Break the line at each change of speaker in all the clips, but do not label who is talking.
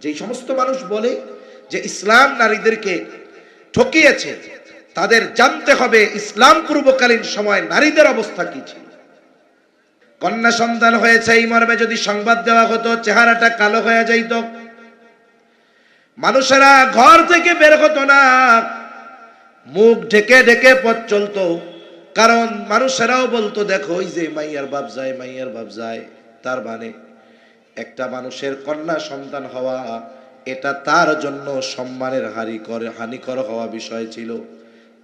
যে সমস্ত মানুষ বলে যে ইসলাম নারীদেরকে ঠকিয়েছে, তাদের জানতে হবে ইসলাম পূর্বকালীন সময় নারীদের অবস্থা কি ছিল। কন্যা সন্তান হয়েছে এই মর্মে যদি সংবাদ দেওয়া হতো, চেহারাটা কালো হয়ে যাইত, মানুষেরা ঘর থেকে বের হতো না, মুখ ঢেকে ঢেকে পথ চলতো। কারণ মানুষেরাও বলতো, দেখো ওই যে মাইয়ার বাপ যায়, মাইয়ার বাপ যায়। তার মানে একটা মানুষের কন্যা সন্তান হওয়া এটা তার জন্য সম্মানের হানিকর হওয়া বিষয় ছিল।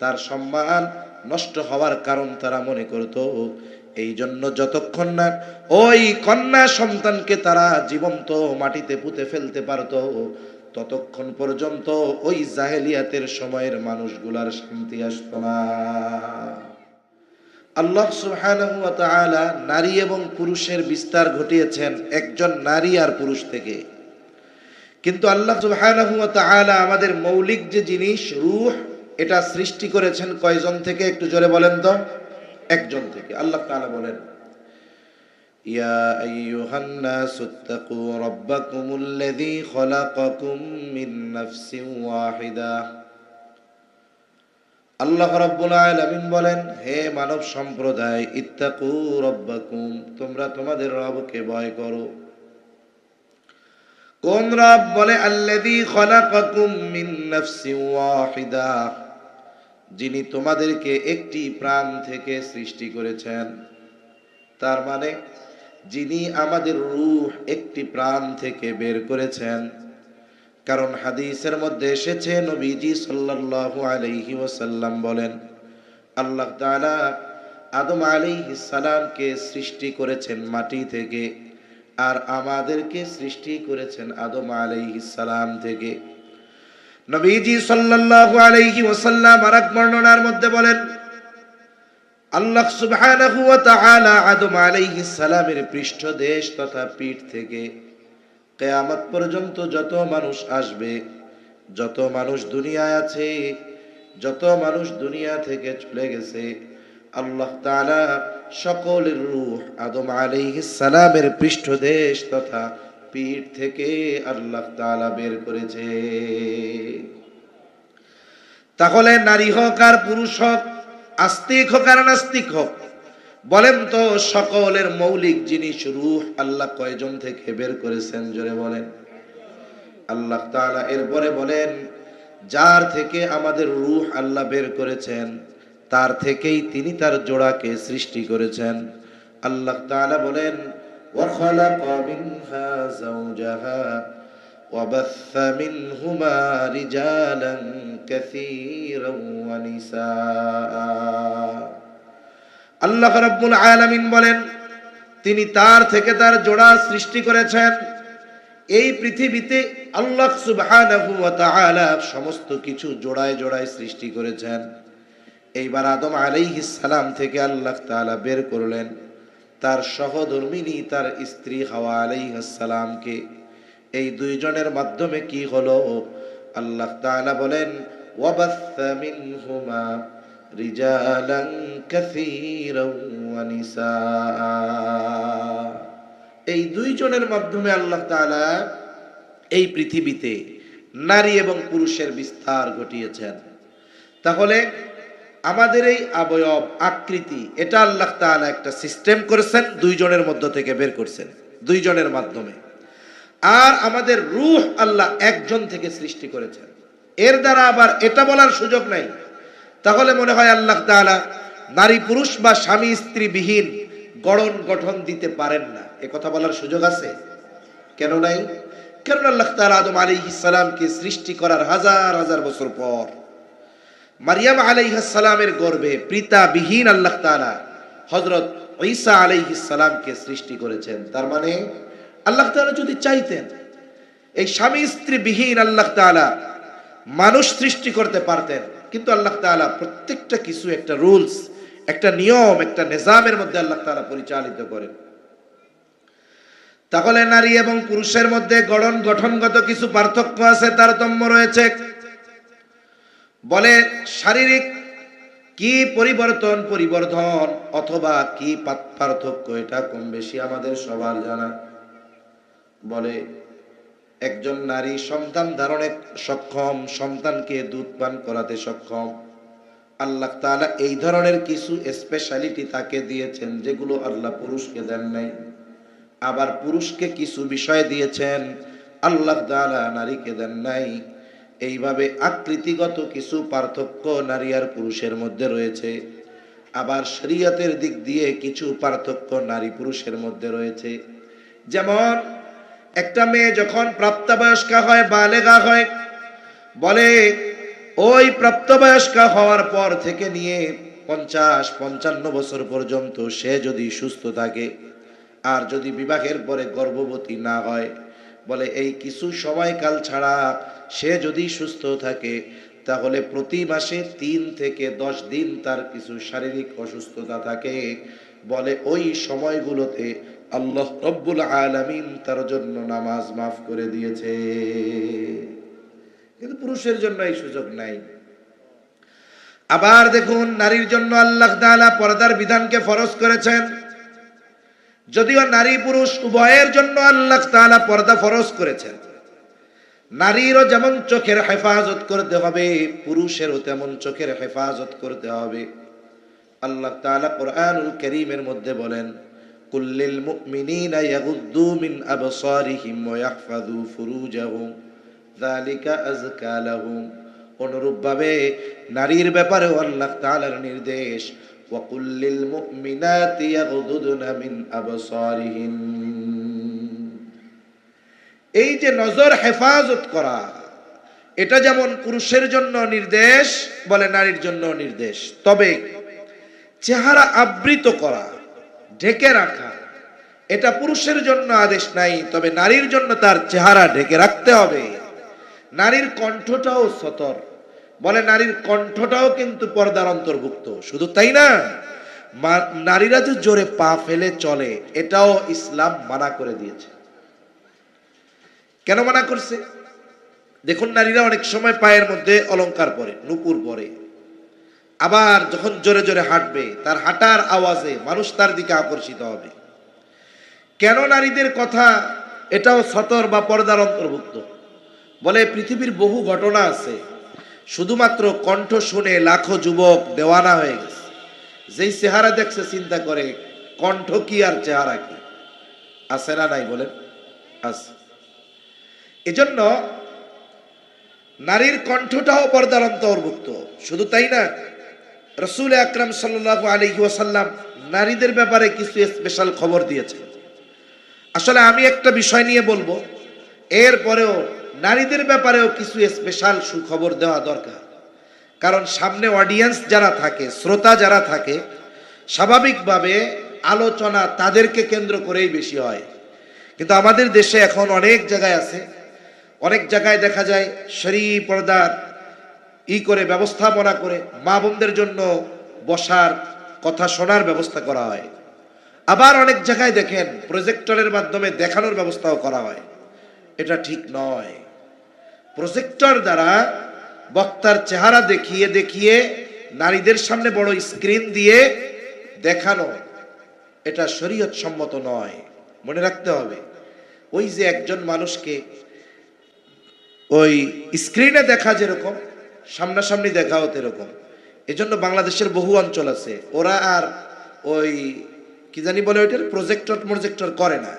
তার সম্মান নষ্ট হওয়ার কারণ তারা মনে করত। এই জন্য যতক্ষণ না ওই কন্যা সন্তানকে তারা জীবন্ত মাটিতে পুঁতে ফেলতে পারত, ততক্ষণ পর্যন্ত ওই জাহেলিয়াতের সময়ের মানুষগুলার শান্তি আসতো না। আল্লাহ সুবহানাহু ওয়া তাআলা নারী এবং পুরুষের বিস্তার ঘটিয়েছেন একজন নারী আর পুরুষ থেকে। কিন্তু আল্লাহ সুবহানাহু ওয়া তাআলা আমাদের মৌলিক যে জিনিস রূহ, এটা সৃষ্টি করেছেন কয়জন থেকে? একটু জোরে বলেন তো। একজন থেকে। আল্লাহ তাআলা বলেন, ইয়া আইয়ুহান নাসুত্তাকু রাব্বাকুমুল্লাযী খলাকাকুম মিন নাফসিন ওয়াহিদা। আল্লাহ রাব্বুল আলামিন বলেন, হে মানব সম্প্রদায়, ইত্তাকু রাব্বাকুম, তোমরা তোমাদের রবকে ভয় করো। কোন রব? বলে আল্লাযী খলাকাকুম মিন নাফসিন ওয়াহিদা, যিনি তোমাদেরকে একটি প্রাণ থেকে সৃষ্টি করেছেন। তার মানে যিনি আমাদের রূহ একটি প্রাণ থেকে বের করেছেন। কারণ হাদিসের মধ্যে এসেছে, নবীজি সাল্লাল্লাহু আলাইহি ওয়াসাল্লাম বলেন, আল্লাহ তাআলা আদম আলাইহিস সালামকে সৃষ্টি করেছেন মাটি থেকে, আর আমাদেরকে সৃষ্টি করেছেন আদম আলাইহিস সালাম থেকে। নবীজি সাল্লাল্লাহু আলাইহি ওয়াসাল্লাম আরেক বর্ণনার মধ্যে বলেন, আল্লাহ সুবহানাহু ওয়া তাআলা আদম আলাইহিস সালামের পৃষ্ঠদেশ তথা পিঠ থেকে কিয়ামত পর্যন্ত যত মানুষ আসবে, যত মানুষ দুনিয়ায় আছে, যত মানুষ দুনিয়া থেকে চলে গেছে, আল্লাহ তাআলা সকলের রূহ আদম আলাইহিস সালামের পৃষ্ঠদেশ তথা পিঠ থেকে আল্লাহ তাআলা বের করেছে। তাহলে নারী হোক আর পুরুষ হোক, আস্তিক হোক আর নাস্তিক হোক, বলেন তো সকলের মৌলিক জিনিস রূহ আল্লাহ কয়জন থেকে বের করেছেন? জোরে বলেন। আল্লাহ তাআলা এরপরে বলেন, যার থেকে আমাদের রূহ আল্লাহ বের করেছেন, তার থেকেই তিনি তার জোড়াকে সৃষ্টি করেছেন। আল্লাহ তাআলা বলেন, ওয়া খালাকা মিনহা যাওজাহা ওয়া বাসসা মিনহুমা রিজালান কাসীরান ওয়া নিসা। আল্লাহ রাব্বুল আলামিন বলেন, তিনি তার থেকে তার জোড়া সৃষ্টি করেছেন। এই পৃথিবীতে আল্লাহ সুবহানাহু ওয়া তাআলা সমস্ত কিছু জোড়ায় জোড়ায় সৃষ্টি করেছেন। এইবার আদম আলাইহিস সালাম থেকে আল্লাহ তাআলা বের করলেন তার সহধর্মিণী, তার স্ত্রী হাওয়া আলাইহিস সালামকে। এই দুইজনের মাধ্যমে কি হলো? আল্লাহ তাআলা বলেন, ওয়া বাসসা মিনহুমা রিজালান কাসীরান ওয়া নিসা। এই দুইজনের মাধ্যমে আল্লাহ তাআলা এই পৃথিবীতে নারী এবং পুরুষের বিস্তার ঘটিয়েছেন। তাহলে আমাদের এই অবয়ব আকৃতি, এটা আল্লাহ তাআলা একটা সিস্টেম করেছেন, দুইজনের মধ্য থেকে বের করছেন, দুইজনের মাধ্যমে। আর আমাদের রূহ আল্লাহ একজন থেকে সৃষ্টি করেছেন। এর দ্বারা আবার এটা বলার সুযোগ নাই তাহলে মনে হয় আল্লাহ তাআলা নারী পুরুষ বা স্বামী স্ত্রী বিহীন গঠন দিতে পারেন না, এ কথা বলার সুযোগ আছে? কেন নাই? কারণ আল্লাহ তাআলা আদম আলাইহিস সালামকে সৃষ্টি করার হাজার হাজার বছর পর মারিয়াম আলাইহিস সালামের গর্ভে পিতা বিহীন আল্লাহ তাআলা হযরত ঈসা আলাইহিস সালামকে সৃষ্টি করেছেন। তার মানে আল্লাহ তাআলা যদি চাইতেন এই স্বামী স্ত্রী বিহীন আল্লাহ তাআলা মানুষ সৃষ্টি করতে পারতেন, কিন্তু আল্লাহ তাআলা প্রত্যেকটা কিছু একটা রুলস, একটা নিয়ম, একটা নিজামের মধ্যে আল্লাহ তাআলা পরিচালিত করেন। তাহলে নারী এবং পুরুষের মধ্যে গঠনগত কিছু পার্থক্য আছে, তারতম্য রয়েছে। বলে শারীরিক কি পরিবর্তন অথবা কি পার্থক্য, এটা কম বেশি আমাদের সবার জানা। বলে একজন নারী সন্তান ধারণে সক্ষম, সন্তানকে দুধ পান করাতে সক্ষম। আল্লাহ তাআলা এই ধরনের কিছু স্পেশালিটি তাকে দিয়েছেন যেগুলো আল্লাহ পুরুষকে দেন নাই। আবার পুরুষকে কিছু বিষয় দিয়েছেন আল্লাহ তাআলা নারীকে দেন নাই। এইভাবে আকৃতিগত কিছু পার্থক্য নারী আর পুরুষের মধ্যে রয়েছে। আবার শরীয়তের দিক দিয়ে কিছু পার্থক্য নারী পুরুষের মধ্যে রয়েছে। যেমন একটা মেয়ে যখন প্রাপ্তবয়স্কা হয়, বালেগা হয়, বলে ওই প্রাপ্তবয়স্কা হওয়ার পর থেকে নিয়ে 50-55 বছর পর্যন্ত সে যদি সুস্থ থাকে, আর যদি বিবাহের পরে গর্ভবতী না হয়, বলে এই কিছু সময়কাল ছাড়া সে যদি সুস্থ থাকে, তাহলে প্রতি মাসে 3 থেকে 10 দিন তার কিছু শারীরিক অসুস্থতা থাকে। বলে ওই সময়গুলোতে আল্লাহ রব্বুল আলামিন তার জন্য নামাজ মাফ করে দিয়েছে। কিন্তু পুরুষের জন্য এই সুযোগ নাই। আবার দেখুন, নারীর জন্য আল্লাহ তাআলা পর্দার বিধানকে ফরজ করেছেন। যদিও নারী পুরুষ উভয়ের জন্য আল্লাহ তাআলা পর্দা ফরজ করেছেন। নারীরও যেমন চোখের হেফাজত করতে হবে, পুরুষেরও তেমন চোখের হেফাজত করতে হবে। আল্লাহ তাআলা কোরআনুল কারীমের মধ্যে বলেন, কুল্লিল মুমিনিনা ইয়াগুদ্দু মিন আবসারিহিম ওয়া ইয়াহফাযু ফুরুজাহুম যালিকা আযকা লাহুম। অনুরূপভাবে নারীর ব্যাপারেও আল্লাহ তাআলার নির্দেশ, ওয়া কুল্লিল মুমিনাতি ইয়াগুদুদনা মিন আবসারিহিন। এই যে নজর হেফাজত করা, এটা যেমন পুরুষের জন্য নির্দেশ, বলে নারীর জন্য নির্দেশ। তবে চেহারা আবৃত করা, ঢেকে রাখা, এটা পুরুষের জন্য আদেশ নাই, তবে নারীর জন্য তার চেহারা ঢেকে রাখতে হবে। নারীর কণ্ঠটাও সতর, বলে নারীর কণ্ঠটাও কিন্তু পর্দার অন্তর্ভুক্ত। শুধু তাই না, নারীরা যে জোরে পা ফেলে চলে, এটাও ইসলাম মানা করে দিয়েছে। কেন মানা করছে? দেখুন, নারীরা অনেক সময় পায়ের মধ্যে অলংকার পরে, নূপুর পরে, আবার যখন জোরে জোরে হাঁটবে, তার হাঁটার আওয়াজে মানুষ তার দিকে আকর্ষিত হবে। কেন নারীদের কথা এটাও সতর বা পর্দার অন্তর্ভুক্ত? বলে পৃথিবীর বহু ঘটনা আছে, শুধুমাত্র কণ্ঠ শুনে লাখো যুবক দেওয়ানা হয়ে গেছে। যেই চেহারা দেখছে চিন্তা করে কণ্ঠ কি আর চেহারা কি। আছে না নাই বলেন? আছে। এজন্য নারীর কণ্ঠটাও পর্দার অন্তর্ভুক্ত। শুধু তাই না, রাসূল আকরাম সাল্লাল্লাহু আলাইহি ওয়াসাল্লাম নারীদের ব্যাপারে কিছু স্পেশাল খবর দিয়েছেন। আসলে আমি একটা বিষয় নিয়ে বলবো, এরপরেও নারীদের ব্যাপারেও কিছু স্পেশাল সুখবর দেওয়া দরকার। কারণ সামনে অডিয়েন্স যারা থাকে, শ্রোতা যারা থাকে, স্বাভাবিকভাবে আলোচনা তাদেরকে কেন্দ্র করেই বেশি হয়। কিন্তু আমাদের দেশে এখন অনেক জায়গায় আছে, অনেক জায়গায় দেখা যায় শরী পর্দার করে ব্যবস্থাপনা করে মা বোনদের জন্য বসার, কথা শোনার ব্যবস্থা করা হয়। আবার অনেক জায়গায় দেখেন প্রজেক্টরের মাধ্যমে দেখানোর ব্যবস্থাও করা হয়। এটা ঠিক নয়। প্রজেক্টর দ্বারা বক্তার চেহারা দেখিয়ে দেখিয়ে নারীদের সামনে বড় স্ক্রিন দিয়ে দেখানো, এটা শরীয়ত সম্মত নয়। মনে রাখতে হবে, ওই যে একজন মানুষকে ওই স্ক্রিনে দেখা যেরকম, সামনাসামনি দেখাও তেরকম। এজন্য বাংলাদেশের বহু অঞ্চল আছে, ওরা আর ওই কি জানি বলে ওইটার প্রজেক্টর করে না,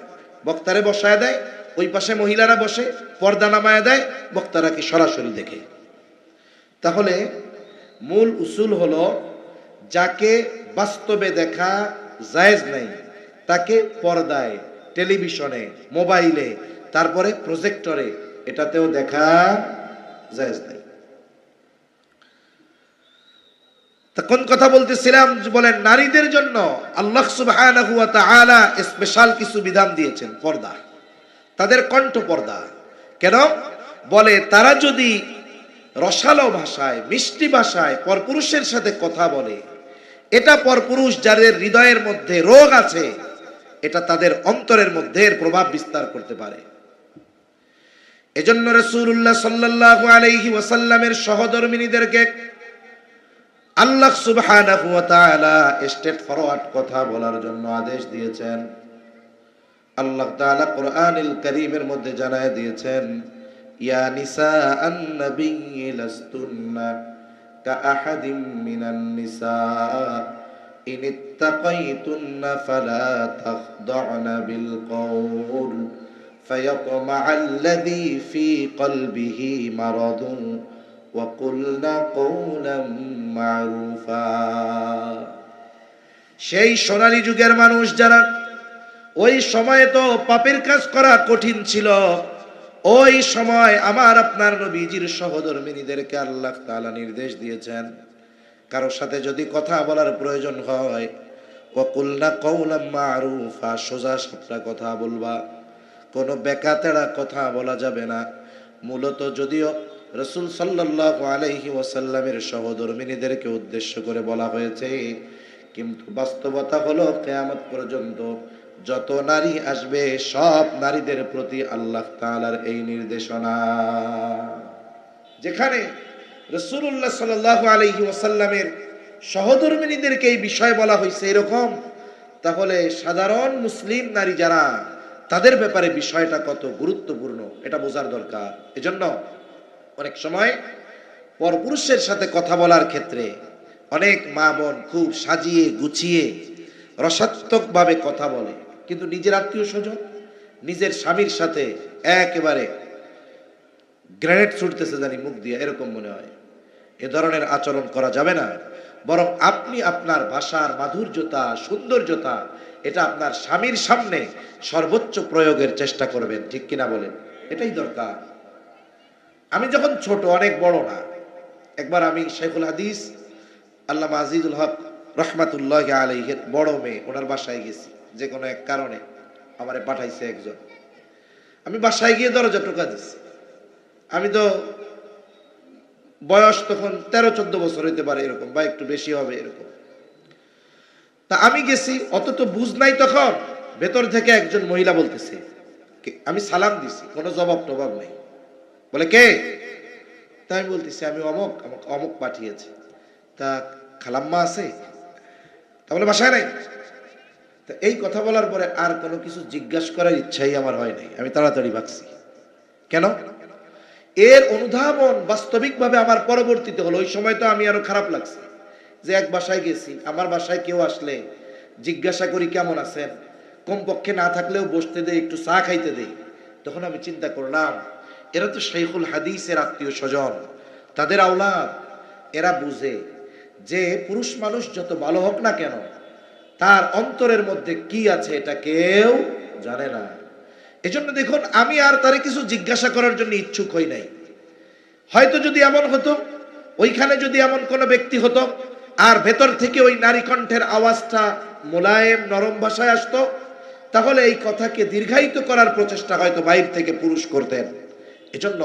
বক্তারে বসায় দেয়, ওই পাশে মহিলারা বসে, পর্দা নামায় দেয়, বক্তারা কি সরাসরি দেখে। তাহলে মূল উসুল হলো, যাকে বাস্তবে দেখা জায়েজ নাই, তাকে পর্দায়, টেলিভিশনে, মোবাইলে, তারপরে প্রজেক্টরে, এটাতেও দেখা জায়েজ নাই। তা কোন কথা বলতেছিলাম? বলেন নারীদের জন্য আল্লাহ সুবহানাহু ওয়া তাআলা স্পেশাল কিছু বিধান দিয়েছেন। পর্দা, তাদের কণ্ঠ পর্দা। কেন? বলে তারা যদি রসালো ভাষায়, মিষ্টি ভাষায় পরপুরুষের সাথে কথা বলে, এটা পরপুরুষ যাদের হৃদয়ের মধ্যে রোগ আছে, এটা তাদের অন্তরের মধ্যে প্রভাব বিস্তার করতে পারে। এজন্য রাসূলুল্লাহ সাল্লাল্লাহু আলাইহি ওয়াসাল্লামের সহধর্মিনীদেরকে আল্লাহ সুবহানাহু ওয়া তাআলা স্ট্রেট ফরওয়ার্ড কথা বলার জন্য আদেশ দিয়েছেন। আল্লাহ তাআলা কোরআনুল কারীমের মধ্যে জানায় দিয়েছেন, ইয়া নিসা আন-নাবিয়্যি লাস্তুন্না কাআহাদিম মিনান নিসা ইন ইত্তাকাইতুন্না ফালা তাখদা'না বিল কওল ফায়াতমা'আল্লাযী ফী কলবিহি মারাদুন ওয়া কুলনা কওলাম মা'রুফা। সেই সোনালী যুগের মানুষ যারা, ওই সময়ে তো পাপের কাজ করা কঠিন ছিল। ওই সময় আমার আপনার নবীজির সহধর্মিনীদেরকে আল্লাহ তাআলা নির্দেশ দিয়েছেন, কারো সাথে যদি কথা বলার প্রয়োজন হয়, ওয়াকুলনা কওলাম মা'রুফা, সোজা সাপটা কথা বলবা, কোনো বেকাতেড়া কথা বলা যাবে না। মূলত যদিও রাসূল সাল্লাল্লাহু আলাইহি ওয়াসাল্লামের সহধর্মিনীদেরকে উদ্দেশ্য করে বলা হয়েছে, কিন্তু বাস্তবতা হলো কিয়ামত পর্যন্ত যত নারী আসবে সব নারীদের প্রতি আল্লাহ তাআলার এই নির্দেশনা। যেখানে রাসূলুল্লাহ সাল্লাল্লাহু আলাইহি ওয়াসাল্লামের সহধর্মিনীদেরকে এই বিষয় বলা হয়েছে এরকম, তাহলে সাধারণ মুসলিম নারী যারা, তাদের ব্যাপারে বিষয়টা কত গুরুত্বপূর্ণ এটা বোঝার দরকার। এজন্য অনেক সময় পরপুরুষের সাথে কথা বলার ক্ষেত্রে অনেক মা বোন খুব সাজিয়ে গুছিয়ে রসাত্মকভাবে কথা বলে, কিন্তু নিজের আত্মীয় স্বজন, নিজের স্বামীর সাথে একেবারে গ্রেনেড ছুটতেছে জানি মুখ দিয়ে, এরকম মনে হয়। এ ধরনের আচরণ করা যাবে না। বরং আপনি আপনার ভাষার মাধুর্যতা, সৌন্দর্যতা, এটা আপনার স্বামীর সামনে সর্বোচ্চ প্রয়োগের চেষ্টা করবেন। ঠিক কিনা বলেন? এটাই দরকার। আমি যখন ছোট, অনেক বড় না, একবার আমি শেখুল হাদিস আল্লামা আজিজুল হক রহমাতুল্লাহি আলাইহির বড় মেয়ে, ওনার বাসায় গেছি। যে কোনো এক কারণে আমারে পাঠাইছে একজন। আমি বাসায় গিয়ে দরজা টোকা দিছি। আমি তো বয়স তখন 13-14 বছর হইতে পারে এরকম, বা একটু বেশি হবে এরকম। তা আমি গেছি, অত তো বুঝ নাই তখন। ভেতর থেকে একজন মহিলা বলতেছে, আমি সালাম দিছি, কোনো জবাব টবাব নাই। বলে কে? তাই আমি বলতেছি আমি অমুক, আমাকে অমুক পাঠিয়েছে। তা খালাম্মা আছে? তাহলে বাসায় নাই। তা এই কথা বলার পরে আর কোনো কিছু জিজ্ঞাসা করার ইচ্ছাই আমার হয় নাই। আমি তাড়াতাড়ি ভাগছি। কেন? এর অনুধাবন বাস্তবিকভাবে আমার পরবর্তীতে হলো। ওই সময় তো আমি আরো খারাপ লাগছে যে এক বাসায় গেছি, আমার বাসায় কেউ আসলে জিজ্ঞাসা করি কেমন আছেন, কমপক্ষে না থাকলেও বসতে দেই, একটু চা খাইতে দেই। তখন আমি চিন্তা করলাম, এরা তো শেখুল হাদিসের আত্মীয় স্বজন, তাদের আওলাদ। এরা বুঝে যে পুরুষ মানুষ যত ভালো হোক না কেন, তার অন্তরের মধ্যে কি আছে এটা কেউ জানে না। এজন্য দেখুন, আমি আর তারে কিছু জিজ্ঞাসা করার জন্য ইচ্ছুক হই নাই। হয়তো যদি এমন হতো, ওইখানে যদি এমন কোনো ব্যক্তি হতো আর ভেতর থেকে ওই নারী কণ্ঠের আওয়াজটা মোলায়েম নরম ভাষায় আসতো, তাহলে এই কথাকে দীর্ঘায়িত করার প্রচেষ্টা হয়তো বাইরে থেকে পুরুষ করতেন। এজন্য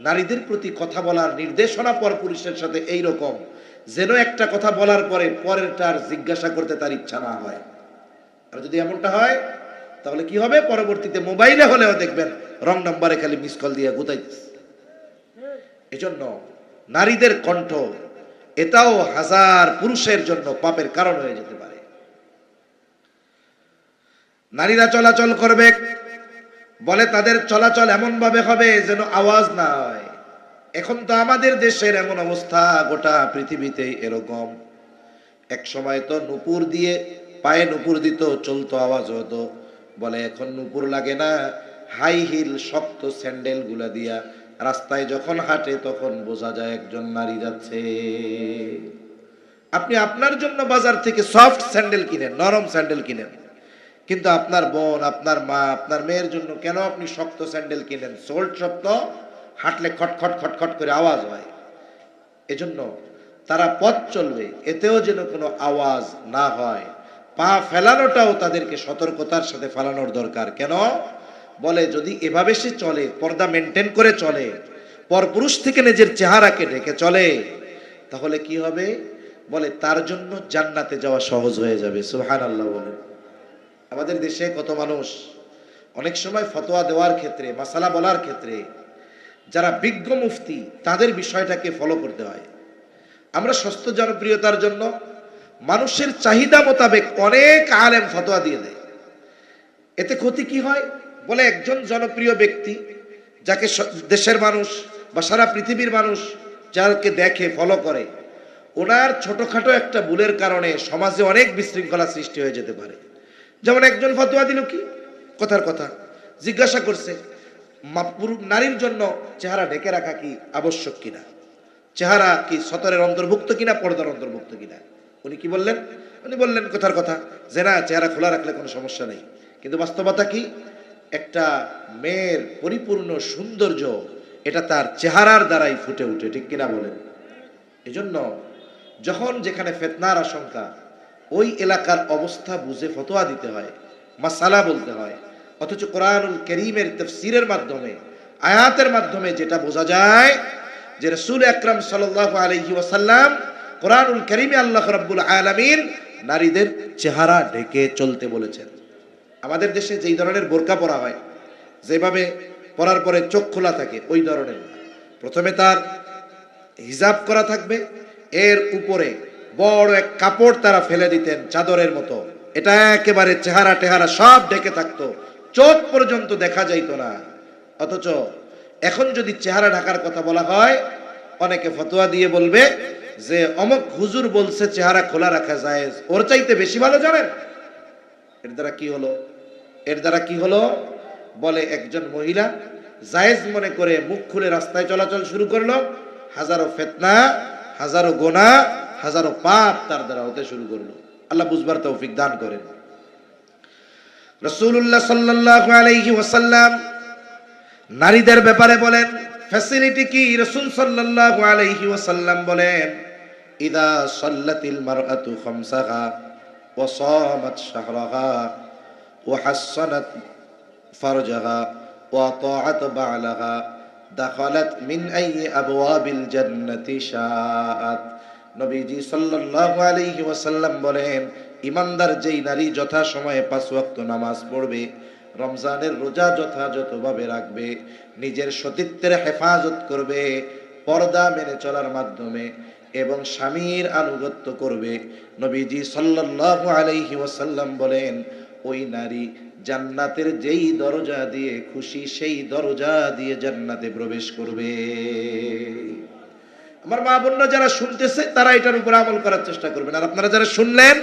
নারীদের প্রতি কথা বলার নির্দেশনা পর পুরুষের সাথে এই রকম, যেন একটা কথা বলার পরে পরেরটার জিজ্ঞাসা করতে তার ইচ্ছা না হয়। আর যদি এমনটা হয় তাহলে কি হবে? পরবর্তীতে মোবাইলে হলেও দেখবেন রং নাম্বারে খালি মিস কল দিয়ে গুতাইতেছে। এজন্য নারীদের কণ্ঠ, এটাও হাজার পুরুষের জন্য পাপের কারণ হয়ে যেতে পারে। নারীরা চলাচল করবে, বলে তাদের চলাচল এমন ভাবে হবে যেন আওয়াজ না হয়। এখন তো আমাদের দেশের এমন অবস্থা, গোটা পৃথিবীতেই এরকম। এক সময় তো নুপুর দিয়ে, পায়ে নুপুর দিত, চলতো, আওয়াজ হতো। বলে এখন নুপুর লাগে না, হাই হিল শক্ত স্যান্ডেল গুলা দিয়া রাস্তায় যখন হাঁটে তখন বোঝা যায় একজন নারী যাচ্ছে। আপনি আপনার জন্য বাজার থেকে সফট স্যান্ডেল কিনেন, নরম স্যান্ডেল কিনেন, কিন্তু আপনার বোন, আপনার মা, আপনার মেয়ের জন্য কেন আপনি শক্ত স্যান্ডেল কিনেন? সোল্ড শক্ত, হাঁটলে খটখট খটখট করে আওয়াজ হয়। এজন্য তারা পথ চলবে, এতেও যেন কোনো আওয়াজ না হয়। পা ফেলানোটাও তাদেরকে সতর্কতার সাথে ফেলানোর দরকার। কেন? বলে যদি এভাবে সে চলে, পর্দা মেনটেন করে চলে, পরপুরুষ থেকে নিজের চেহারাকে ঢেকে চলে, তাহলে কি হবে? বলে তার জন্য জান্নাতে যাওয়া সহজ হয়ে যাবে। সুবহানাল্লাহ বলেন। আমাদের দেশে কত মানুষ অনেক সময় ফতোয়া দেওয়ার ক্ষেত্রে, মাসালা বলার ক্ষেত্রে যারা বিজ্ঞ মুফতি, তাদের বিষয়টাকে ফলো করতে হয়। আমরা সস্ত জনপ্রিয়তার জন্য মানুষের চাহিদা মোতাবেক অনেক আলেম ফতোয়া দিয়ে দেয়। এতে ক্ষতি কি হয়? বলে একজন জনপ্রিয় ব্যক্তি যাকে দেশের মানুষ বা সারা পৃথিবীর মানুষ যাকে দেখে ফলো করে, ওনার ছোটখাটো একটা ভুলের কারণে সমাজে অনেক বিশৃঙ্খলা সৃষ্টি হয়ে যেতে পারে। যেমন একজন ফতোয়া দিল কি, কথার কথা জিজ্ঞাসা করছে নারীর জন্য চেহারা ঢেকে রাখা কি আবশ্যক কিনা, চেহারা কি সতরের অন্তর্ভুক্ত কিনা, পর্দার অন্তর্ভুক্ত কিনা। উনি কি বললেন? উনি বললেন কথার কথা যে না, চেহারা খোলা রাখলে কোনো সমস্যা নেই। কিন্তু বাস্তবতা কি? একটা মেয়ের পরিপূর্ণ সৌন্দর্য এটা তার চেহারার দ্বারাই ফুটে উঠে, ঠিক কিনা বলেন? এজন্য যখন যেখানে ফিতনার আশঙ্কা, ওই এলাকার অবস্থা বুঝে ফতোয়া দিতে হয়, মাসালা বলতে হয়। অথচ কোরআনুল কারীমের তাফসীরের মাধ্যমে, আয়াতের মাধ্যমে যেটা বোঝা যায় যে রাসূল আকরাম সাল্লাল্লাহু আলাইহি ওয়াসাল্লাম কোরআনুল কারীমে আল্লাহ রাব্বুল আলামিন নারীদের চেহারা ঢেকে চলতে বলেছেন। আমাদের দেশে যেই ধরনের বোরকা পরা হয়, যেভাবে পরার পরে চোখ খোলা থাকে, ওই ধরনের না। প্রথমে তার হিজাব করা থাকবে, এর উপরে বড় এক কাপড় তারা ফেলে দিতেন চাদরের মতো, এটা একেবারে চেহারা টেহারা সব ঢেকে থাকতো, চোখ পর্যন্ত দেখা যাইতো না। অথচ এখন যদি চেহারা ঢাকার কথা বলা হয়, অনেকে ফতোয়া দিয়ে বলবে যে অমুক হুজুর বলছে চেহারা খোলা রাখা জায়েজ, ওর চাইতে বেশি ভালো জানেন। এর দ্বারা কি হলো? এর দ্বারা কি হলো? বলে একজন মহিলা জায়েজ মনে করে মুখ খুলে রাস্তায় চলাচল শুরু করলো, হাজারো ফিতনা, হাজারো গুনাহ, হাজারো পাপ তার দ্বারা হতে শুরু করলো। আল্লাহ বুঝবার তৌফিক দান করেন। রাসূলুল্লাহ সাল্লাল্লাহু আলাইহি ওয়াসাল্লাম নারীদের ব্যাপারে বলেন ফ্যাসিলিটি কি? রাসূল সাল্লাল্লাহু আলাইহি ওয়াসাল্লাম বলেন ইদা সাল্লাতিল মারআতু খামসাহা ওয়া সামাত শাহরাহা ওয়া হাসসানাত ফারজাহা ওয়া তাআত বা'লাহা দাখালাত মিন আইয়ি আবওয়াবিল জান্নাতি শাআত। নবীজি সাল্লাল্লাহু আলাইহি ওয়াসাল্লাম বলেন, ইমানদার যেই নারী যথা সময়ে 5 ওয়াক্ত নামাজ পড়বে, রমজানের রোজা যথাযথভাবে রাখবে, নিজের সতীত্বের হেফাজত করবে পর্দা মেনে চলার মাধ্যমে এবং স্বামীর আনুগত্য করবে, নবীজি সাল্লাল্লাহু আলাইহি ওয়াসাল্লাম বলেন ওই নারী জান্নাতের যেই দরজা দিয়ে খুশি সেই দরজা দিয়ে জান্নাতে প্রবেশ করবে। আমার মা বোনরা যারা শুনতেছে তারা এটার উপর আমল করার চেষ্টা করবেন। আর আপনারা যারা শুনলেন,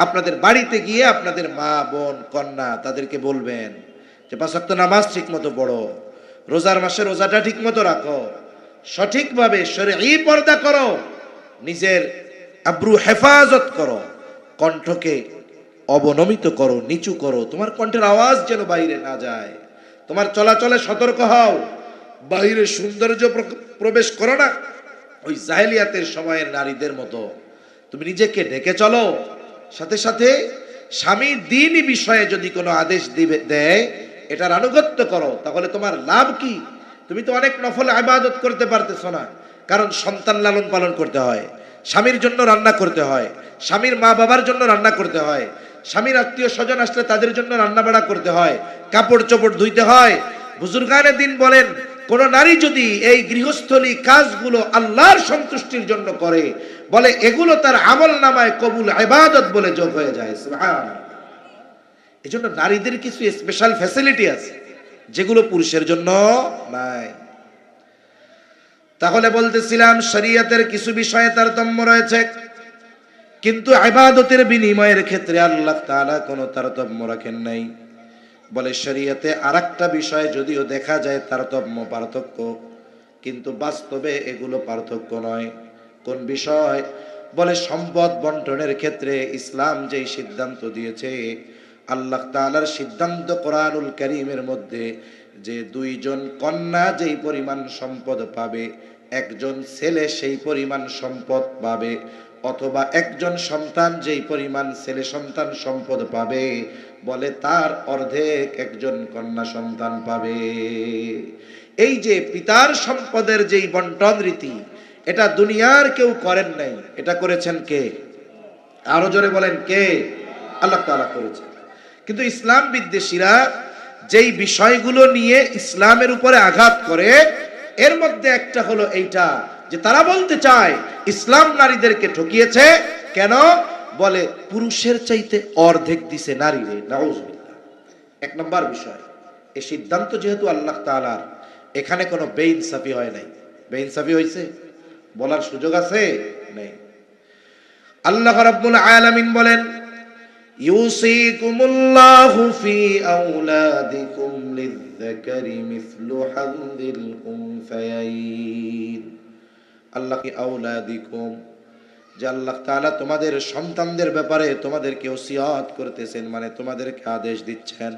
আপনাদের বাড়িতে গিয়ে আপনাদের মা বোন কন্যা তাদেরকে বলবেন যে 5 ওয়াক্ত নামাজ ঠিক মতো পড়ো, রোজার মাসে রোজাটা ঠিক মতো রাখো, সঠিকভাবে শরঈ পর্দা করো, নিজের আব্রু হেফাজত করো, কণ্ঠকে অবনমিত করো, নিচু করো, তোমার কণ্ঠের আওয়াজ যেন বাইরে না যায়, তোমার চলাচলে সতর্ক হও, বাইরে সৌন্দর্য প্রবেশ করো না ওই জাহেলিয়াতের সময়ের নারীদের মতো, তুমি নিজেকে ঢেকে চলো। সাথে সাথে স্বামীর দ্বীনি বিষয়ে যদি কোনো আদেশ দেয় এটার আনুগত্য করো, তাহলে তোমার লাভ কি? তুমি তো অনেক নফল ইবাদত করতে পারতেছো না, কারণ সন্তান লালন পালন করতে হয়, স্বামীর জন্য রান্না করতে হয়, স্বামীর মা বাবার জন্য রান্না করতে হয়, স্বামীর আত্মীয় স্বজন আসলে তাদের জন্য রান্না বাড়া করতে হয়, কাপড় চোপড় ধুইতে হয়। বুজুর্গানে দিন বলেন, কোন নারী যদি এই গৃহস্থলী কাজগুলো আল্লাহর সন্তুষ্টির জন্য করে, বলে এগুলো তার আমল নামায় কবুল ইবাদত বলে যোগ হয়ে যায়। সুবহানাল্লাহ। এজন্য নারীদের কিছু স্পেশাল ফ্যাসিলিটি আছে যেগুলো পুরুষের জন্য নাই। তাহলে বলতেছিলাম শরীয়তের কিছু বিষয়ে তারতম্য রয়েছে, কিন্তু ইবাদতের বিনিময়ের ক্ষেত্রে আল্লাহ তাআলা কোনো তারতম্য রাখেন নাই। বলে শরীয়তে আরেকটা বিষয় যদিও দেখা যায় তারতম্য পার্থক্য, কিন্তু বাস্তবে এগুলো পার্থক্য নয়। কোন বিষয়? বলে সম্পদ বন্টনের ক্ষেত্রে ইসলাম যেই সিদ্ধান্ত দিয়েছে, আল্লাহ তাআলার সিদ্ধান্ত কোরআনুল কারীমের মধ্যে যে 2 জন কন্যা যেই পরিমাণ সম্পদ পাবে, একজন ছেলে সেই পরিমাণ সম্পদ পাবে, অথবা একজন সন্তান যেই পরিমাণ ছেলে সন্তান সম্পদ পাবে, বলে তার অর্ধেক একজন কন্যা সন্তান পাবে। এই যে পিতার সম্পদের যেই বন্টন রীতি, এটা দুনিয়ার কেউ করেন নাই, এটা করেছেন কে? আরো জোরে বলেন কে? আল্লাহ তাআলা করেছেন। কিন্তু ইসলাম বিদ্বেষীরা যেই বিষয়গুলো নিয়ে ইসলামের উপরে আঘাত করে, এর মধ্যে একটা হলো এইটা যে তারা বলতে চায় ইসলাম নারীদেরকে ঠকিয়েছে। কেন? বলে পুরুষের চাইতে অর্ধেক দিছে নারীরে। নাউজুবিল্লাহ। এক নম্বর বিষয়, এই সিদ্ধান্ত যেহেতু আল্লাহ তাআলার, এখানে কোনো বেইনসাফি হয় নাই। বেইনসাফি হয়েছে বলার সুযোগ আছে? নেই। আল্লাহ রাব্বুল আলামিন বলেন, ইউসিকুমুল্লাহু ফি আওলাদিকুম লিয-যাকারি মিসলু হাযযিল উনসায়াইন। আল্লাহ কি আওলাদিকুম, যে আল্লাহ তাআলা তোমাদের সন্তানদের ব্যাপারে তোমাদেরকে ওসিয়ত করতেছেন, মানে তোমাদেরকে আদেশ দিচ্ছেন,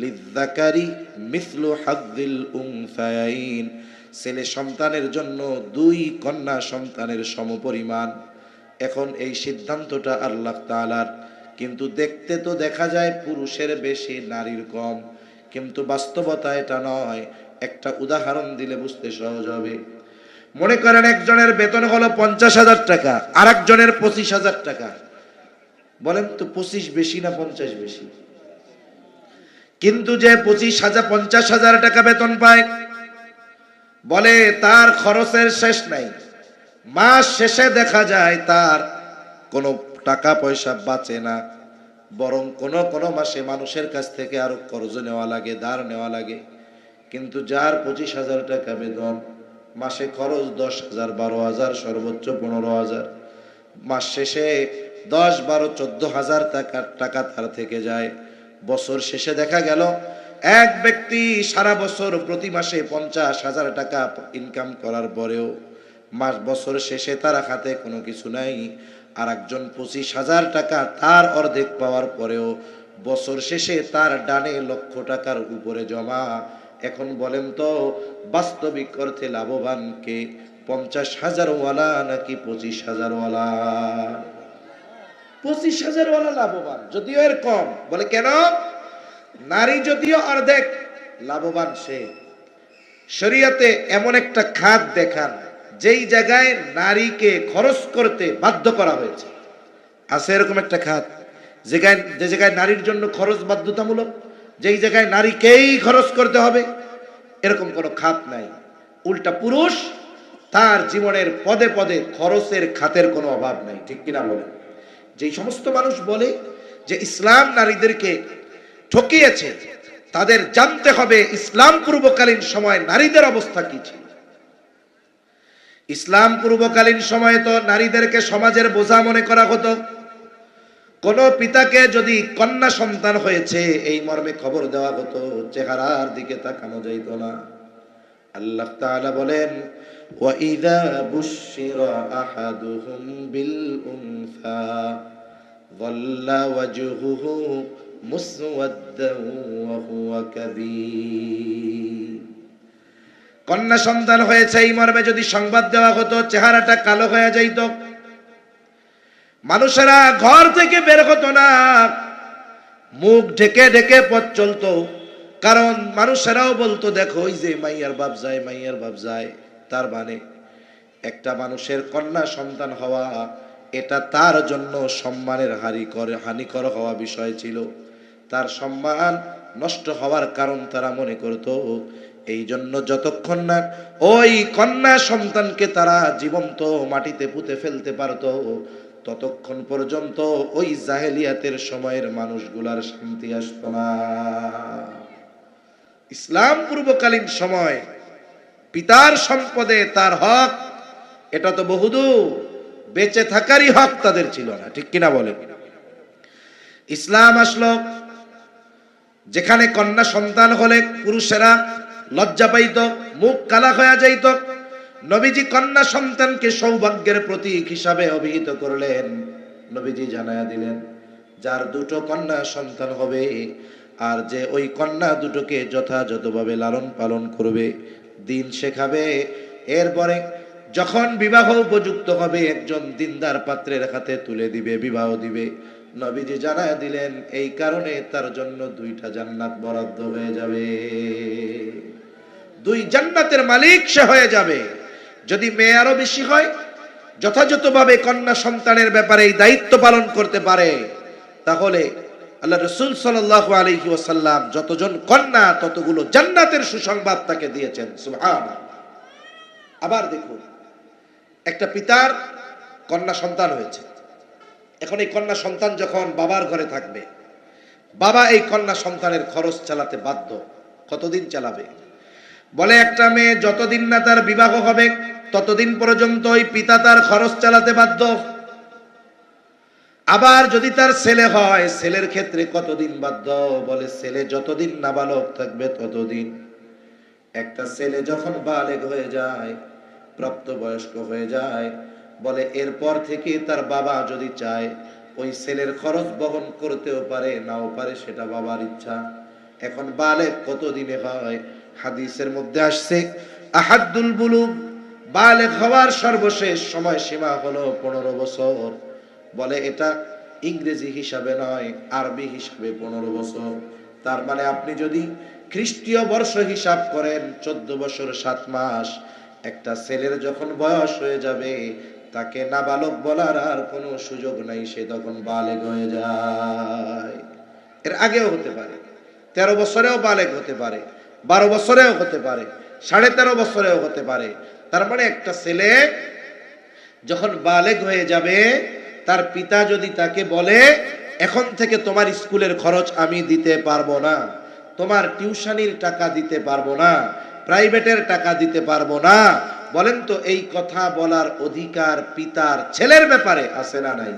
লিয-যাকারি মিসলু হাযযিল উনসায়াইন, ছেলে সন্তানের জন্য দুই কন্যা সন্তানের সমপরিমাণ। এখন এই সিদ্ধান্তটা আল্লাহ তাআলার, কিন্তু দেখতে তো দেখা যায় পুরুষের বেশি নারীর কম, কিন্তু বাস্তবতা এটা নয়। একটা উদাহরণ দিলে বুঝতে সহজ হবে। মনে করেন একজনের বেতন হলো 50,000 টাকা, আর একজনের 25,000 টাকা। বলেন তো 25 বেশি না 50 বেশি? কিন্তু যে 50,000 টাকা বেতন পায়, বলে তার খরচের শেষ নাই। মাস শেষে দেখা যায় তার কোনো টাকা পয়সা বাঁচে না, বরং কোনো মাসে মানুষের কাছ থেকে আরো কর্জ নেওয়া লাগে, ধার নেওয়া লাগে। কিন্তু যার 25,000 টাকা বেতন, মাসে খরচ 10,000, 12,000, সর্বোচ্চ 15,000, মাস শেষে 10, 12, 14,000 টাকা তার থেকে যায়। বছর শেষে দেখা গেল এক ব্যক্তি সারা বছর প্রতি মাসে 50,000 টাকা ইনকাম করার পরেও বছর শেষে তার হাতে কোনো কিছু নাই। আর একজন 25,000 টাকা তার অর্ধেক পাওয়ার পরেও বছর শেষে তার ডানে লক্ষ টাকার উপরে জমা। এখন বলেন তো বাস্তবিক অর্থে লাভবান কে, 50,000 ওয়ালা নাকি 25,000 ওয়ালা? 25,000 ওয়ালা লাভবান, যদিও এর কম। বলে কেন? নারী যদিও অর্ধেক, লাভবান সে। শরীয়তে এমন একটা খাত দেখান যেই জায়গায় নারীকে খরচ করতে বাধ্য করা হয়েছে। আছে এরকম একটা খাত যে জায়গায় নারীর জন্য খরচ বাধ্যতামূলক, যেই জায়গায় নারীকেই খরচ করতে হবে, এরকম কোনো খাত নাই। উল্টা পুরুষ তার জীবনের পদে পদে খরচের খাতের কোনো অভাব নাই। ঠিক কিনা বলে? যেই সমস্ত মানুষ বলে যে ইসলাম নারীদেরকে ঠকিয়েছে, তাদের জানতে হবে ইসলাম পূর্বকালীন সময় নারীদের অবস্থা কি ছিল। ইসলাম পূর্বকালীন সময়ে তো নারীদেরকে সমাজের বোঝা মনে করা হতো। কোন পিতাকে যদি কন্যা সন্তান হয়েছে এই মর্মে খবর দেওয়া হতো, চেহারার দিকে তাকানো যাইত না। আল্লাহ তাআলা বলেন, ওয়া ইযা বুশশিরা আহাদুহুম বিল উনসা যাল্লা ওয়াজহুহু মুসওয়াদ্দান ওয়া হুয়া কাযীব। কন্যা সন্তান হয়েছে এই মর্মে যদি সংবাদ দেওয়া হতো, চেহারাটা কালো হয়ে যাইত, মানুষেরা ঘর থেকে বের হতো না, মুখ ঢেকে ঢেকে পথ চলতো। কারণ মানুষেরাও বলতো, দেখো ওই যে মাইয়ার বাপ যায়, মাইয়ার বাপ যায়। তার মানে একটা মানুষের কন্যা সন্তান হওয়া এটা তার জন্য সম্মানের হানিকর হওয়া বিষয় ছিল। তার সম্মান নষ্ট হওয়ার কারণ তারা মনে করত। এই জন্য যতক্ষণ না ওই কন্যা সন্তানকে তারা জীবন্ত মাটিতে পুঁতে ফেলতে পারত, ততক্ষণ পর্যন্ত ওই জাহেলিয়াতের সময়ের মানুষগুলার শান্তি আসতো না। ইসলাম পূর্বকালীন সময় পিতার সম্পদে তার হক, এটা তো বহুদূর, বেঁচে থাকারই হক তাদের ছিল না। ঠিক কিনা বলে? ইসলাম আসলো যেখানে কন্যা সন্তান হলে পুরুষেরা লজ্জা পাইত, মুখ কালা হয়ে যাইত। নবীজি কন্যা সন্তানকে সৌভাগ্যের প্রতীক হিসাবে অভিহিত করলেন। নবীজি জানায়া দিলেন, যার দুটো কন্যা সন্তান হবে আর যে ওই কন্যা দুটোকে যথাযথভাবে লালন পালন করবে, দিন শেখাবে, এরপরে যখন বিবাহ উপযুক্ত হবে একজন দিনদার পাত্রের হাতে তুলে দিবে, বিবাহ দিবে। নবীজি জানায়া দিলেন এই কারণে তার জন্য 2টা জান্নাত বরাদ্দ হয়ে যাবে, 2 জান্নাতের মালিক সে হয়ে যাবে। যদি মেয়ে আরো বেশি হয়, যথাযথভাবে কন্যা সন্তানের ব্যাপারে এই দায়িত্ব পালন করতে পারে, তাহলে আল্লাহ রাসূল সাল্লাল্লাহু আলাইহি ওয়াসাল্লাম যতজন কন্যা ততগুলো জান্নাতের সুসংবাদ তাকে দিয়েছেন। সুবহানাল্লাহ। আবার দেখুন, একটা পিতার কন্যা সন্তান হয়েছে, এখন এই কন্যা সন্তান যখন বাবার ঘরে থাকবে, বাবা এই কন্যা সন্তানের খরচ চালাতে বাধ্য। কতদিন চালাবে? বলে একটা মেয়ে যতদিন না তার বিবাহ হবে ততদিন পর্যন্ত ওই পিতা তার খরচ চালাতে বাধ্য। আবার যদি তার ছেলে হয়, ছেলের ক্ষেত্রে কতদিন বাধ্য? বলে ছেলে যতদিন নাবালক থাকবে ততদিন। একটা ছেলে যখন বালেগ হয়ে যায়, প্রাপ্তবয়স্ক হয়ে যায়, বলে এরপর থেকে তার বাবা যদি চায় ওই ছেলের খরচ বহন করতেও পারে, নাও পারে, সেটা বাবার ইচ্ছা। এখন বালেগ কতদিনে হয়? হাদিসের মধ্যে আসছে আহাদুল বুলুগ, বালেগ হওয়ার সর্বশেষ সময় সীমা হলো 15 বছর। বলে এটা ইংরেজি হিসাবে নয়, আরবি হিসাবে 15 বছর। তার মানে আপনি যদি খ্রিস্টীয় বর্ষ হিসাব করেন 14 বছর 7 মাস। একটা ছেলের যখন বয়স হয়ে যাবে তাকে নাবালক বলার আর কোনো সুযোগ নাই, সে তখন বালেগ হয়ে যায়। এর আগেও হতে পারে, 13 বছরেও বালেগ হতে পারে, 12 বছরেও হতে পারে, 13.5 বছরেও হতে পারে। তার মানে একটা ছেলে যখন বালেগ হয়ে যাবে, তার পিতা যদি তাকে বলে এখন থেকে তোমার স্কুলের খরচ আমি দিতে পারবো না, তোমার টিউশনির টাকা দিতে পারবো না, প্রাইভেটের টাকা দিতে পারবো না, বলেন তো এই কথা বলার অধিকার পিতার ছেলের ব্যাপারে আছে না নাই?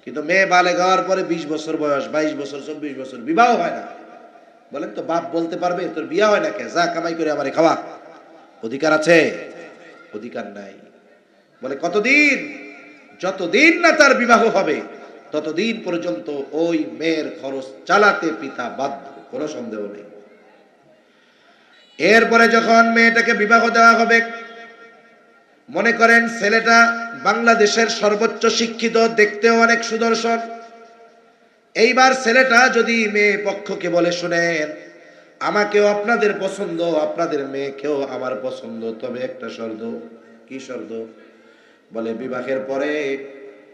কিন্তু মেয়ে বালেগ হওয়ার পরে 20 বছর বয়স, 22 বছর, 24 বছর, বিবাহ হয় না, বলেন তো বাপ বলতে পারবে তোর বিয়া হয় না কে, যা কামাই করে আমারে খাওয়া? অধিকার আছে? অধিকার নাই। বলে কতদিন? যতদিন না তার বিবাহ হবে ততদিন পর্যন্ত ওই মেয়ের খরচ চালাতে পিতা বাধ্য, কোনো সন্দেহ নেই। এরপরে যখন মেয়েটাকে বিবাহ দেওয়া হবে, মনে করেন ছেলেটা বাংলাদেশের সর্বোচ্চ শিক্ষিত, দেখতেও অনেক সুদর্শন। এইবার ছেলেটা যদি মেয়ে পক্ষকে বলে শুনেন আমাকেও আপনাদের পছন্দ, আপনাদের মেয়েকেও আমার পছন্দ, তবে একটা শর্ত। কি শর্ত? বলে বিবাহের পরে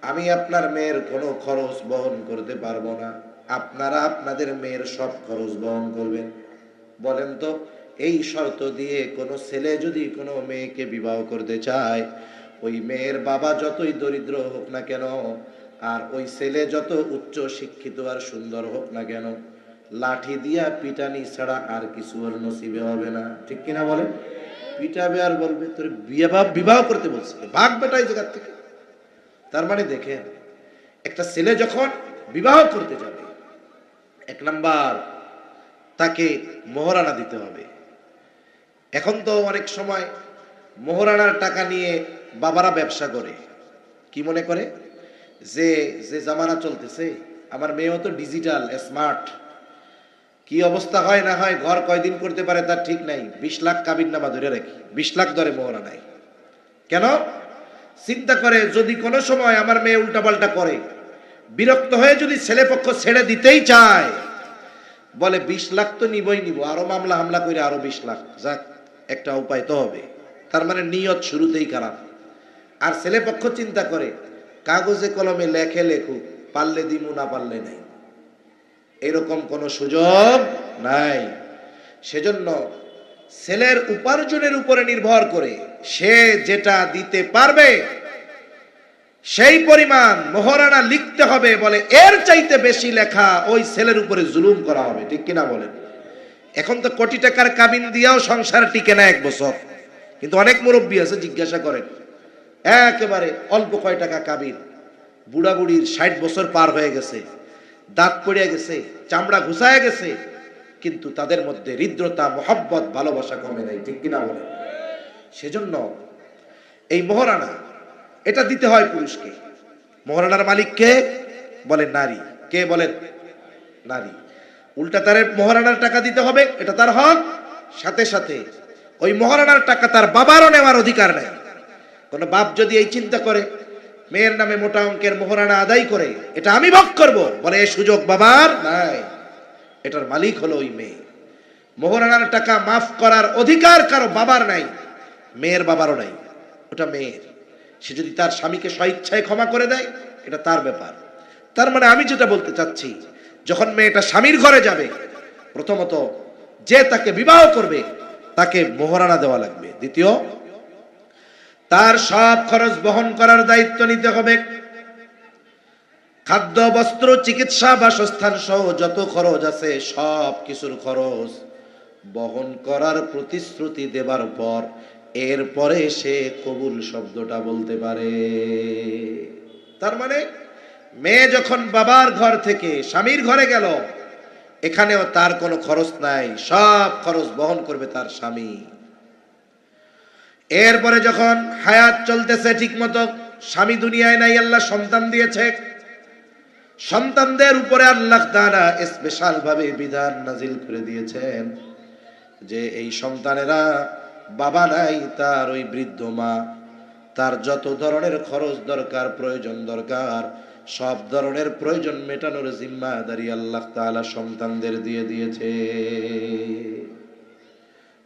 আমি আপনার মেয়ের কোনো খরচ বহন করতে পারবো না, আপনারা আপনাদের মেয়ের সব খরচ বহন করবেন। বলেন তো এই শর্ত দিয়ে কোনো ছেলে যদি কোনো মেয়েকে বিবাহ করতে চায়, ওই মেয়ের বাবা যতই দরিদ্র হোক না কেন, আর ওই ছেলে যত উচ্চ শিক্ষিত আর সুন্দর হোক না কেন, লাঠি দিয়া পিটানি ছাড়া আর কিছু ওর নসিবে হবে না। ঠিক কিনা বলে? পিটাবে আর বলবে তোর বিবাহ করতে বলছে, ভাগ বেটা এই জায়গা থেকে। তার মানে দেখেন একটা ছেলে যখন বিবাহ করতে যাবে, 1 নাম্বার তাকে মোহরানা দিতে হবে। এখন তো অনেক সময় মোহরানার টাকা নিয়ে বাবারা ব্যবসা করে। কি মনে করে যে যে জামানা চলতেছে, আমার মেয়েও তো ডিজিটাল স্মার্ট, কি অবস্থা হয় না হয়, ঘর কয়দিন করতে পারে তার ঠিক নাই, 20 লাখ কাবিন নামা ধরে রাখি, 20 লাখ ধরে মোহরানায়। কেন? চিন্তা করে যদি কোনো সময় আমার মেয়ে উল্টাপাল্টা করে, বিরক্ত হয়ে যদি ছেলে পক্ষ ছেড়ে দিতেই চায়, বলে 20 লাখ তো নিবই নিব, আরো মামলা হামলা করে আরো 20 লাখ, যাক একটা উপায় তো হবে। তার মানে নিয়ত শুরুতেই খারাপ। আর ছেলে পক্ষ চিন্তা করে কাগজে কলমে লেখে লেখুক, পারলে দিমু না পারলে নাই, এরকম কোনো সুযোগ নাই। সেজন্য ছেলের উপার্জনের উপরে নির্ভর করে সে যেটা দিতে পারবে সেই পরিমাণ মোহরানা লিখতে হবে। বলে এর চাইতে বেশি লেখা ওই ছেলের উপরে জুলুম করা হবে। ঠিক কিনা বলেন? এখন তো কোটি টাকার কাবিন দিয়েও সংসার টিকে না 1 বছর, কিন্তু অনেক মুরব্বী আছে জিজ্ঞাসা করেন একেবারে অল্প কয় টাকা কাবিন, বুড়া বুড়ির 60 বছর পার হয়ে গেছে, দাঁত পড়ে গেছে, চামড়া ঘুষায় গেছে, কিন্তু তাদের মধ্যে হৃদ্রতা, মহব্বত, ভালোবাসা কমে নাই। ঠিক কিনা বলেন? সেজন্য এই মোহরানা এটা দিতে হয় পুরুষকে। মোহরানার মালিক কে? বলে নারী। কে বলেন? নারী। উল্টা তার মোহরানার টাকা দিতে হবে, এটা তার হক। সাথে সাথে ওই মোহরানার টাকা তার বাবারও নেওয়ার অধিকার নেই। কোন বাপ যদি এই চিন্তা করে মেয়ের নামে মোটা অঙ্কের মোহরানা আদায় করে এটা আমি ভোগ করব, বলে এই সুযোগ বাবার নাই, এটার মালিক হলো ওই মেয়ে। মোহরানার টাকা মাফ করার অধিকার কারো বাবার নাই, মেয়ের বাবারও নাই, ওটা মেয়ের। সে যদি তার স্বামীকে স্বইচ্ছায় ক্ষমা করে দেয় এটা তার ব্যাপার। তার মানে আমি যেটা বলতে চাচ্ছি, যখন মেয়েটা স্বামীর ঘরে যাবে, প্রথমত যে তাকে বিবাহ করবে তাকে মোহরানা দেওয়া লাগবে। দ্বিতীয়, তার সব খরচ বহন করার দায়িত্ব নিতে হবে। খাদ্য, বস্ত্র, চিকিৎসা, বাসস্থান সহ যত খরচ আছে সব কিছুর খরচ বহন করার প্রতিশ্রুতি দেবার পর এরপরে সে কবুল শব্দটা বলতে পারে। তার মানে মেয়ে যখন বাবার ঘর থেকে স্বামীর ঘরে গেল, এখানেও তার কোনো খরচ নাই, সব খরচ বহন করবে তার স্বামী। এরপরে যখন হায়াত চলতেছে ঠিক মতো, স্বামী দুনিয়ায় নাই, আল্লাহ সন্তান দিয়েছে, সন্তানদের উপরে আল্লাহ তাআলা স্পেশাল ভাবে বিধান নাজিল করে দিয়েছেন যে এই সন্তানেরা বাবা নাই, তার ওই বৃদ্ধ মা তার যত ধরনের খরচ দরকার, প্রয়োজন দরকার, সব ধরনের প্রয়োজন মেটানোর জিম্মাদারি আল্লাহ তাআলা সন্তানদের দিয়ে দিয়েছে।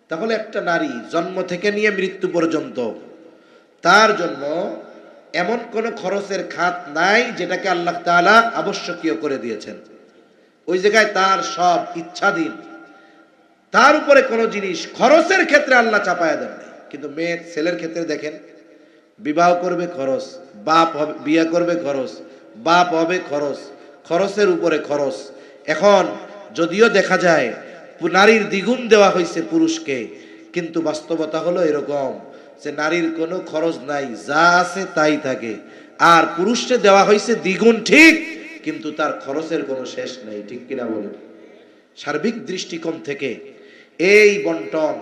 তাহলে একটা নারী জন্ম থেকে নিয়ে মৃত্যু পর্যন্ত তার জন্য এমন কোন খরচের খাত নাই যেটাকে আল্লাহ তাআলা আবশ্যকীয় করে দিয়েছেন। ওই জায়গায় তার সব ইচ্ছাধীন, তার উপরে কোন জিনিস খরচের ক্ষেত্রে আল্লাহ চাপায়া দেন নাই। কিন্তু মেয়ের ছেলের ক্ষেত্রে দেখেন, বিবাহ করবে খরচ, বাপ হবে, বিয়ে করবে খরচ, বাপ হবে খরচ, খরচের উপরে খরচ। এখন যদিও দেখা যায় নারীর দ্বিগুণ দেওয়া হয়েছে পুরুষকে, কিন্তু বাস্তবতা হলো এরকম যে নারীর কোনো খরচ নাই, যা আছে তাই থাকে। আর পুরুষকে দেওয়া হয়েছে দ্বিগুণ ঠিক, কিন্তু তার খরচের কোনো শেষ নেই। ঠিক কিনা বলেন? সার্বিক দৃষ্টিকোণ থেকে এই বন্টন,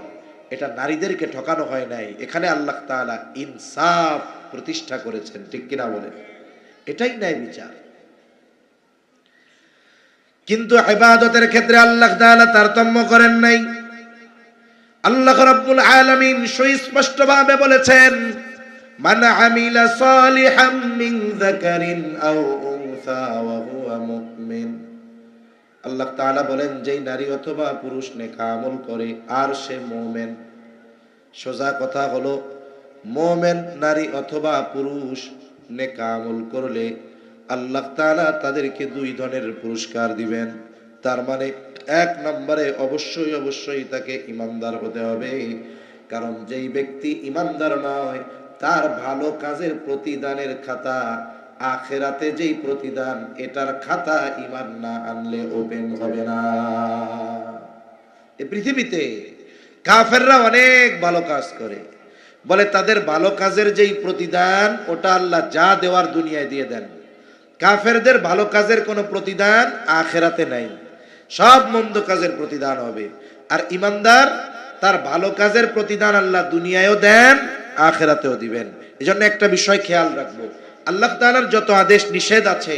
এটা নারীদেরকে ঠকানো হয় নাই, এখানে আল্লাহ তাআলা ইনসাফ প্রতিষ্ঠা করেছেন। ঠিক কিনা বলেন? এটাই ন্যায় বিচার। কিন্তু ইবাদতের ক্ষেত্রে আল্লাহ তাআলা তারতম্য করেন নাই। আল্লাহ রাব্বুল আলামিন সুস্পষ্টভাবে বলেছেন, মান আমিলা সালিহাম মিন যাকারিন আও উনসা ওয়া হুয়া মুমিন। আল্লাহ তাআলা বলেন, যেই নারী অথবা পুরুষ নেক আমল করে আর সে মুমিন। সোজা কথা হলো, মুমিন নারী অথবা পুরুষ নেক আমল করলে আল্লাহ তাআলা তাদেরকে দুই ধরনের পুরস্কার দিবেন। তার মানে এক নম্বরে অবশ্যই তাকে ঈমানদার হতে হবে, কারণ যেই ব্যক্তি ঈমানদার নয় তার ভালো কাজের প্রতিদানের খাতা আখিরাতে যেই প্রতিদান, এটার খাতা ঈমান না আনলে ওপেন হবে না। এই পৃথিবীতে কাফেররা অনেক ভালো কাজ করে, বলে তাদের ভালো কাজের যেই প্রতিদান ওটা আল্লাহ যা দেওয়ার দুনিয়ায় দিয়ে দেন। কাফেরদের ভালো কাজের কোনো প্রতিদান আখিরাতে নাই, সব মন্দ কাজের প্রতিদান হবে। আর ঈমানদার, তার ভালো কাজের প্রতিদান আল্লাহ দুনিয়ায়ও দেন, আখিরাতেও দিবেন। এজন্য একটা বিষয় খেয়াল রাখবো, আল্লাহ তাআলার যত আদেশ নিষেধ আছে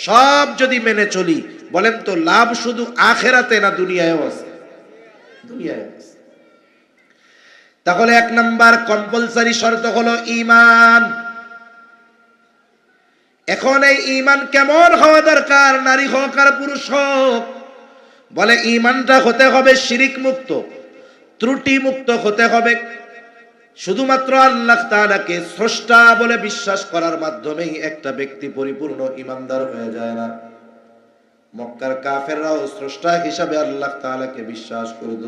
সব যদি মেনে চলি, বলেন তো লাভ শুধু আখিরাতে না দুনিয়ায়ও আছে? দুনিয়ায় আছে। তাহলে এক নাম্বার কম্পালসারি শর্ত হলো ঈমান। এখন এই ঈমান কেমন হওয়া দরকার, নারী হোক আর পুরুষ হোক? বলে ঈমানটা হতে হবে শিরিক মুক্ত, ত্রুটি মুক্ত হতে হবে। শুধুমাত্র আল্লাহ তাআলাকে স্রষ্টা বলে বিশ্বাস করার মাধ্যমেই একটা ব্যক্তি পরিপূর্ণ ঈমানদার হয়ে যায় না। মক্কার কাফেররাও স্রষ্টা হিসাবে আল্লাহ তাআলাকে বিশ্বাস করত।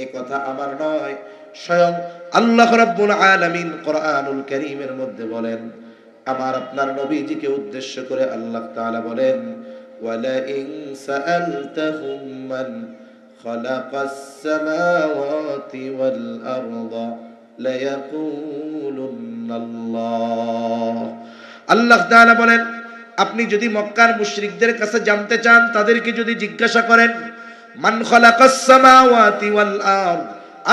এ কথা আমার নয়, স্বয়ং আল্লাহ রাব্বুল আলামিন কোরআনুল কারীমের মধ্যে বলেন, আমার আপনার নবীজিকে উদ্দেশ্য করে আল্লাহ তাআলা বলেন, ওয়ালা ইন সাআলতাহুম মান খালাকাস সামাওয়াতি ওয়াল আরদা লায়াকুলুন্নাল্লাহ। আল্লাহ তাআলা বলেন, আপনি যদি মক্কার মুশরিকদের কাছে জানতে চান, তাদেরকে যদি জিজ্ঞাসা করেন মান খালাকাস সামাওয়াতি ওয়াল আরদ,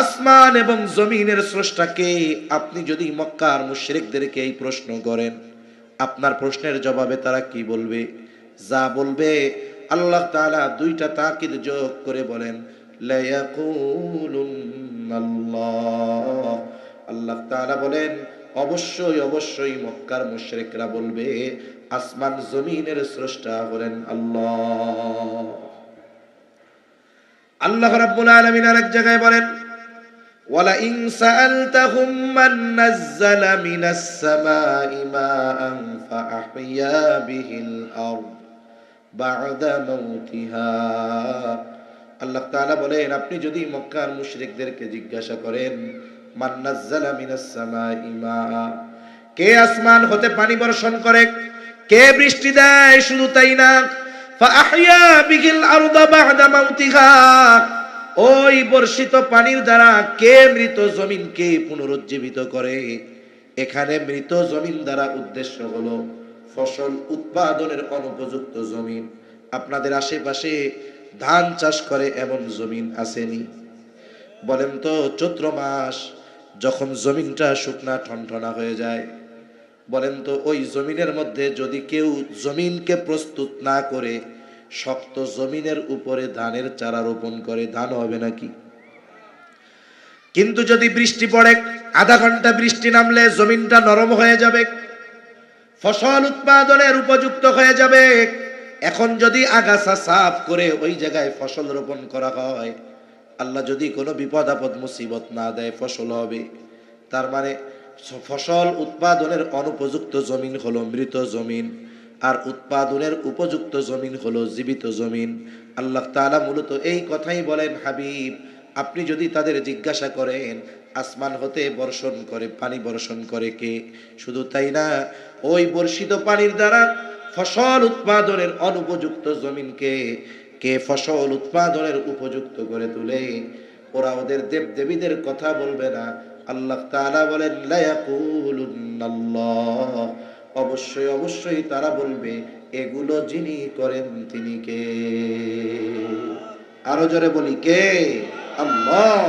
আসমান এবং জমিনের স্রষ্টা কে, আপনি যদি মক্কার মুশরিকদেরকে এই প্রশ্ন করেন, আপনার প্রশ্নের জবাবে তারা কি বলবে? যা বলবে আল্লাহ তাআলা দুইটা তাকিদ যোগ করে বলেন, লা ইয়াকুলুন্নাল্লাহ। আল্লাহ তাআলা বলেন, অবশ্যই মক্কার মুশরিকরা বলবে আসমান জমিনের স্রষ্টা হলেন আল্লাহ। আল্লাহ রাব্বুল আলামিন আরেক জায়গায় বলেন, ওয়ালা ইন সাআলতাহুম মান নাযালা মিনাস সামাই মাআন ফাআহইয়া বিহিল আরদ বা'দা মাউতিহা। আল্লাহ তাআলা বলেন, আপনি যদি মক্কার মুশরিকদেরকে জিজ্ঞাসা করেন মান নাযালা মিনাস সামাই মাআ, কে আসমান হতে পানি বর্ষণ করে, কে বৃষ্টি দেয়? শুধু তাই না, ফাআহইয়া বিহিল আরদা বা'দা মাউতিহা, ওই বর্ষিত পানির দ্বারা কে মৃত জমিনকে পুনরুজ্জীবিত করে। এখানে মৃত জমিন দ্বারা উদ্দেশ্য হলো ফসল উৎপাদনের অনুপযুক্ত জমিন। আপনাদের আশেপাশে ধান চাষ করে এমন জমিন আসেনি? বলেন তো, চৈত্র মাস যখন জমিনটা শুকনা ঠনঠনা হয়ে যায়, বলেন তো ওই জমিনের মধ্যে যদি কেউ জমিনকে প্রস্তুত না করে শক্ত জমিনের উপরে ধানের চারা রোপণ করে, ধান হবে নাকি? কিন্তু যদি বৃষ্টি পড়ে, আধা ঘন্টা বৃষ্টি নামলে জমিনটা নরম হয়ে যাবে, ফসল উৎপাদনের উপযুক্ত হয়ে যাবে। এখন যদি আগাছা সাফ করে ওই জায়গায় ফসল রোপণ করা হয়, আল্লাহ যদি কোনো বিপদ আপদ মুসিবত না দেয়, ফসল হবে। তার মানে ফসল উৎপাদনের অনুপযুক্ত জমিন হলো মৃত জমিন, আর উৎপাদনের উপযুক্ত জমিন হলো জীবিত জমিন। আল্লাহ তাআলা মূলত এই কথাই বলেন, হাবিব আপনি যদি তাদের জিজ্ঞাসা করেন আসমান হতে বর্ষণ করে, পানি বর্ষণ করে কে? শুধু তাই না, ওই বর্ষিত পানির দ্বারা ফসল উৎপাদনের অনুপযুক্ত জমিনকে কে ফসল উৎপাদনের উপযুক্ত করে তুলে? ওরা ওদের দেব দেবীদের কথা বলবে না। আল্লাহ তাআলা বলেন, লা ইয়াকুলুন্নাল্লাহ, অবশ্যই অবশ্যই তারা বলবে এগুলো যিনি করেন তিনি কে? আরো জোরে বলি, কে? আল্লাহ।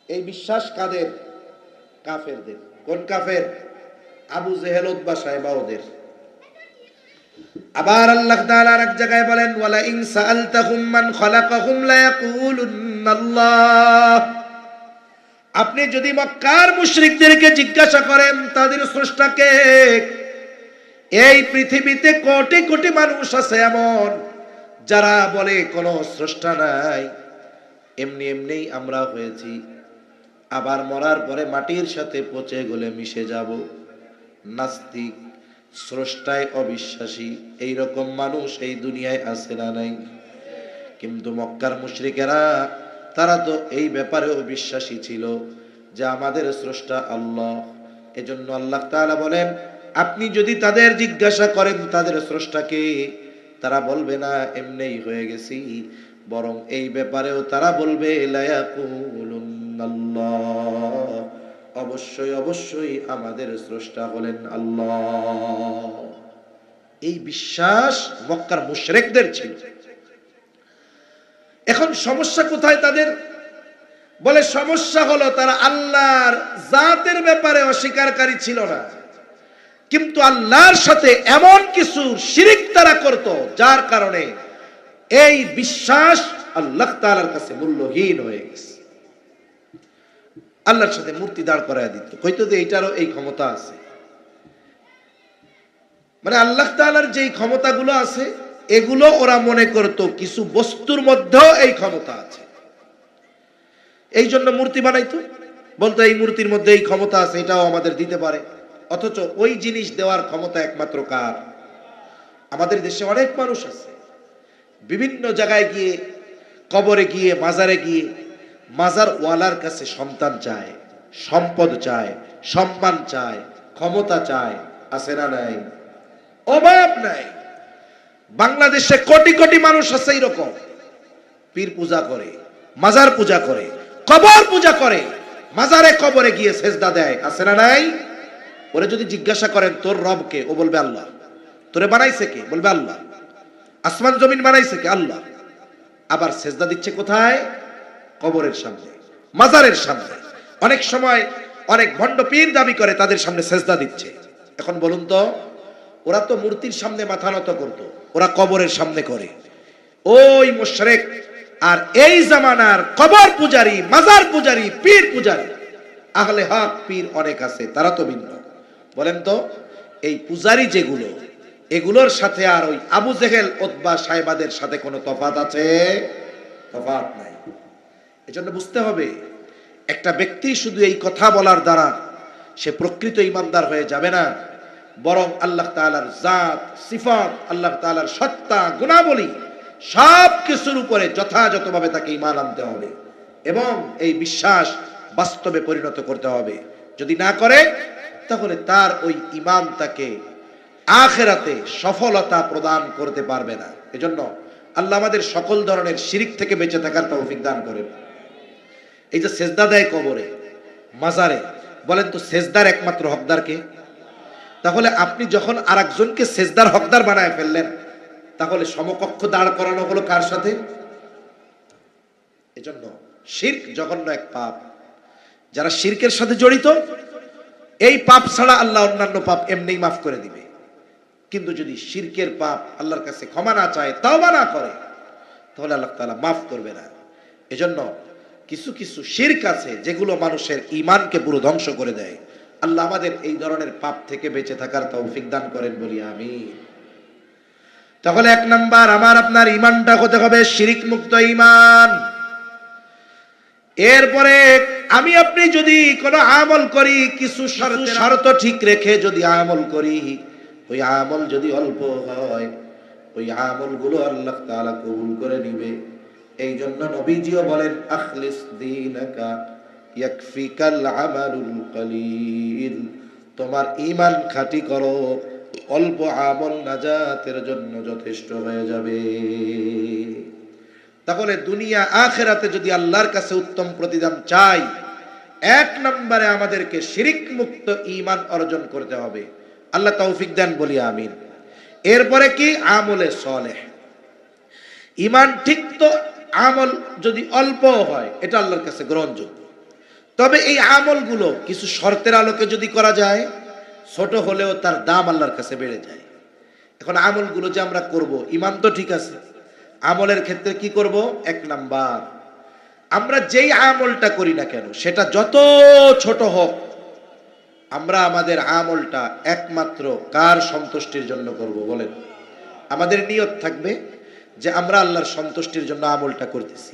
এই বিশ্বাস কাদের? কাফেরদের। কোন কাফের? আবু জেহেল, উতবা, সাইবা ওদের। আবার আল্লাহ তাআলা এক জায়গায় বলেন, ওয়ালা ইন সাআলতাহুম মান খালাকাহুম লা ইয়াকুলুন্নাল্লাহ, আপনি যদি মক্কার মুশরিকদেরকে জিজ্ঞাসা করেন তাদের স্রষ্টাকে, এই পৃথিবীতে কোটি কোটি মানুষ আছে এমন যারা বলে কোনো স্রষ্টা নাই, এমনি এমনি আমরা হয়েছি, আবার মরার পরে মাটির সাথে পচে গলে মিশে যাব। নাস্তিক, স্রষ্টায় অবিশ্বাসী, এইরকম মানুষ এই দুনিয়ায় আছে না নাই? কিন্তু মক্কার মুশরিকেরা তারা তো এই ব্যাপারেও বিশ্বাসী ছিল যে আমাদের স্রষ্টা আল্লাহ। এজন্য আল্লাহ তাআলা বলেন, আপনি যদি তাদের জিজ্ঞাসা করেন তাদের স্রষ্টাকে, তারা বলবে না এমনিই হয়ে গেছি, বরং এই ব্যাপারেও তারা বলবে লা ইয়াকুলুন্নাল্লাহ, অবশ্যই অবশ্যই আমাদের স্রষ্টা হলেন আল্লাহ। এই বিশ্বাস মক্কার মুশরিকদের ছিল। এখন সমস্যা কোথায় তাদের? বলে সমস্যা হলো তারা আল্লাহর জাতের ব্যাপারে অস্বীকারী ছিল না, কিন্তু আল্লাহর সাথে এমন কিছু শিরিক তারা করত যার কারণে এই বিশ্বাস আল্লাহ তাআলার কাছে মূল্যহীন হয়ে গেছে। আল্লাহর সাথে মূর্তি দাঁড় করায় দিত, কইতো যে এইটারও এই ক্ষমতা আছে। মানে আল্লাহ তাআলার যেই ক্ষমতাগুলো আছে এগুলো ওরা মনে করত কিছু বস্তুর মধ্যেও এই ক্ষমতা আছে, এই জন্য মূর্তি বানাইতো, বলতো এই মূর্তির মধ্যে এই ক্ষমতা আছে, এটাও আমাদের দিতে পারে। অথচ ওই জিনিস দেওয়ার ক্ষমতা একমাত্র কার? আমাদের দেশে অনেক মানুষ আছে বিভিন্ন জায়গায় গিয়ে, কবরে গিয়ে, মাজারে গিয়ে মাজার ওয়ালার কাছে সন্তান চায়, সম্পদ চায়, সম্মান চায়, ক্ষমতা চায়। আছে না নাই? অভাব নাই। বাংলাদেশে কোটি কোটি মানুষ আছে এরকম, পীর পূজা করে, মাজার পূজা করে, কবর পূজা করে, মাজারে কবরে গিয়ে সেজদা দেয়। আছে না নাই? ওরে যদি জিজ্ঞাসা করেন তোর রব কে, ও বলবে আল্লাহ। তোরে বানাইছে কে? বলবে আল্লাহ। আসমান জমিন বানাইছে কে? আল্লাহ। আবার সেজদা দিচ্ছে কোথায়? কবরের সামনে, মাজারের সামনে। অনেক সময় অনেক ভণ্ড পীর দাবি করে তাদের সামনে সেজদা দিচ্ছে। এখন বলুন তো, ওরা তো মূর্তির সামনে মাথা নত করতো, ওরা কবরের সামনে করে। ওই মুশরিক আর এই জামানার কবর পূজারী, মাজার পূজারী, পীর পূজারী, আহলে হক পীর অনেক আছে, তারা তো ভিন্ন। বলেন তো, এই পূজারী যেগুলো, এগুলোর সাথে আর ওই আবু জেহেল, উতবা, সাইবাদের সাথে কোনো তফাৎ আছে? তফাৎ নাই। এজন্য বুঝতে হবে, একটা ব্যক্তি শুধু এই কথা বলার দ্বারা সে প্রকৃত ঈমানদার হয়ে যাবে না, বরং আল্লাহ তাআলার জাত, সিফাত, আল্লাহ তাআলার সত্তা, গুণাবলী সব কিছুর উপরে যথাযথভাবে তাকে ঈমান আনতে হবে এবং এই বিশ্বাস বাস্তবে পরিণত করতে হবে। যদি না করে তাহলে তার ওই ঈমান তাকে আখিরাতে সফলতা প্রদান করতে পারবে না। এজন্য আল্লাহ আমাদের সকল ধরনের শিরিক থেকে বেঁচে থাকার তৌফিক দান করেন। এই যে সেজদা দেয় কবরে, মাজারে, বলেন তো সেজদার একমাত্র হকদার কে? তাহলে আপনি যখন আরেকজনকে সেজদার হকদার বানায় ফেললেন, তাহলে সমকক্ষ দাঁড় করানো হলো কার সাথে? এজন্য শিরক জঘন্য এক পাপ। যারা শিরকের সাথে জড়িত, এই পাপ ছাড়া আল্লাহ অন্যান্য পাপ এমনিই মাফ করে দিবে। কিন্তু যদি শিরকের পাপ আল্লাহর কাছে ক্ষমা না চায়, তওবা না করে, তাহলে আল্লাহ তাআলা মাফ করবে না। এজন্য কিছু কিছু শিরক আছে যেগুলো মানুষের ঈমানকে পুরো ধ্বংস করে দেয়। আল্লাহ আমাদের এই ধরনের পাপ থেকে বেঁচে থাকার তৌফিক দান করেন, বলি আমিন। তাহলে এক নাম্বার, আমার আপনার ঈমানটা হতে হবে শিরক মুক্ত ঈমান। এরপরে আমি আপনি যদি কোনো আমল করি, কিছু শর্ত ঠিক রেখে যদি আমল করি, ওই আমল যদি অল্প হয়, ওই আমলগুলো আল্লাহ তাআলা কবুল করে নিবে। এই জন্য নবীজিও বলেন, আখলিস দীনাকা ইয়াকফিকাল আমালুল কলিল। তোমার ঈমান খাঁটি করো, অল্প আমল নাজাতের জন্য যথেষ্ট হয়ে যাবে। তাহলে দুনিয়া আখিরাতে যদি আল্লাহর কাছে উত্তম প্রতিদান চাই, এক নম্বরে আমাদেরকে শিরক মুক্ত ঈমান অর্জন করতে হবে। আল্লাহ তৌফিক দেন, বলি আমিন। এরপরে কি? আমলে সালেহ। ঈমান ঠিক তো আমল যদি অল্প হয়, এটা আল্লাহর কাছে গ্রহণযোগ্য। তবে এই আমলগুলো কিছু শর্তের আলোকে যদি করা যায়, ছোট হলেও তার দাম আল্লাহর কাছে বেড়ে যায়। এখন আমলগুলো যে আমরা করব, ঈমান তো ঠিক আছে, আমলের ক্ষেত্রে কি করব? এক নাম্বার, আমরা যেই আমলটা করি না কেন, সেটা যত ছোট হোক, আমরা আমাদের আমলটা একমাত্র কার সন্তুষ্টির জন্য করব? বলেন। আমাদের নিয়ত থাকবে যে আমরা আল্লাহর সন্তুষ্টির জন্য আমলটা করতেছি।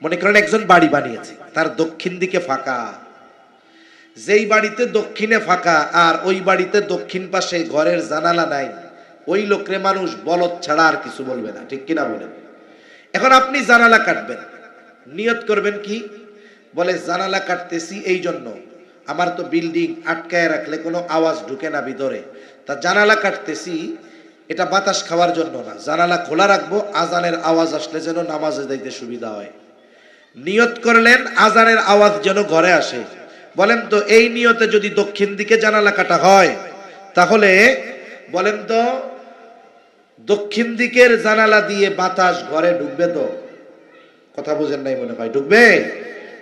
মনে করেন একজন বাড়ি বানিয়েছে, তার দক্ষিণ দিকে ফাঁকা। যেই বাড়িতে দক্ষিণে ফাঁকা আর ওই বাড়িতে দক্ষিণ পাশে ঘরের জানালা নাই, ওই লোকরে মানুষ বলদ ছাড়া আর কিছু বলবে না, ঠিক কিনা বলেন? এখন আপনি জানালা কাটবেন, নিয়ত করবেন কি? বলে জানালা কাটতেছি এই জন্য, আমার তো বিল্ডিং আটকায় রাখলে কোনো আওয়াজ ঢুকে না ভিতরে, তা জানালা কাটতেছি এটা বাতাস খাওয়ার জন্য না, জানালা খোলা রাখবো, আজানের আওয়াজ আসলে যেন নামাজে যাইতে সুবিধা হয়। নিয়ত করলেন আজানের আওয়াজ যেন ঘরে আসে। বলেন তো এই নিয়তে যদি দক্ষিণ দিকে জানালা কাটা হয়, তাহলে বলেন তো দক্ষিণ দিকের জানালা দিয়ে বাতাস ঘরে ঢুকবে তো? কথা বুঝেন নাই মনে হয়, ঢুকবে?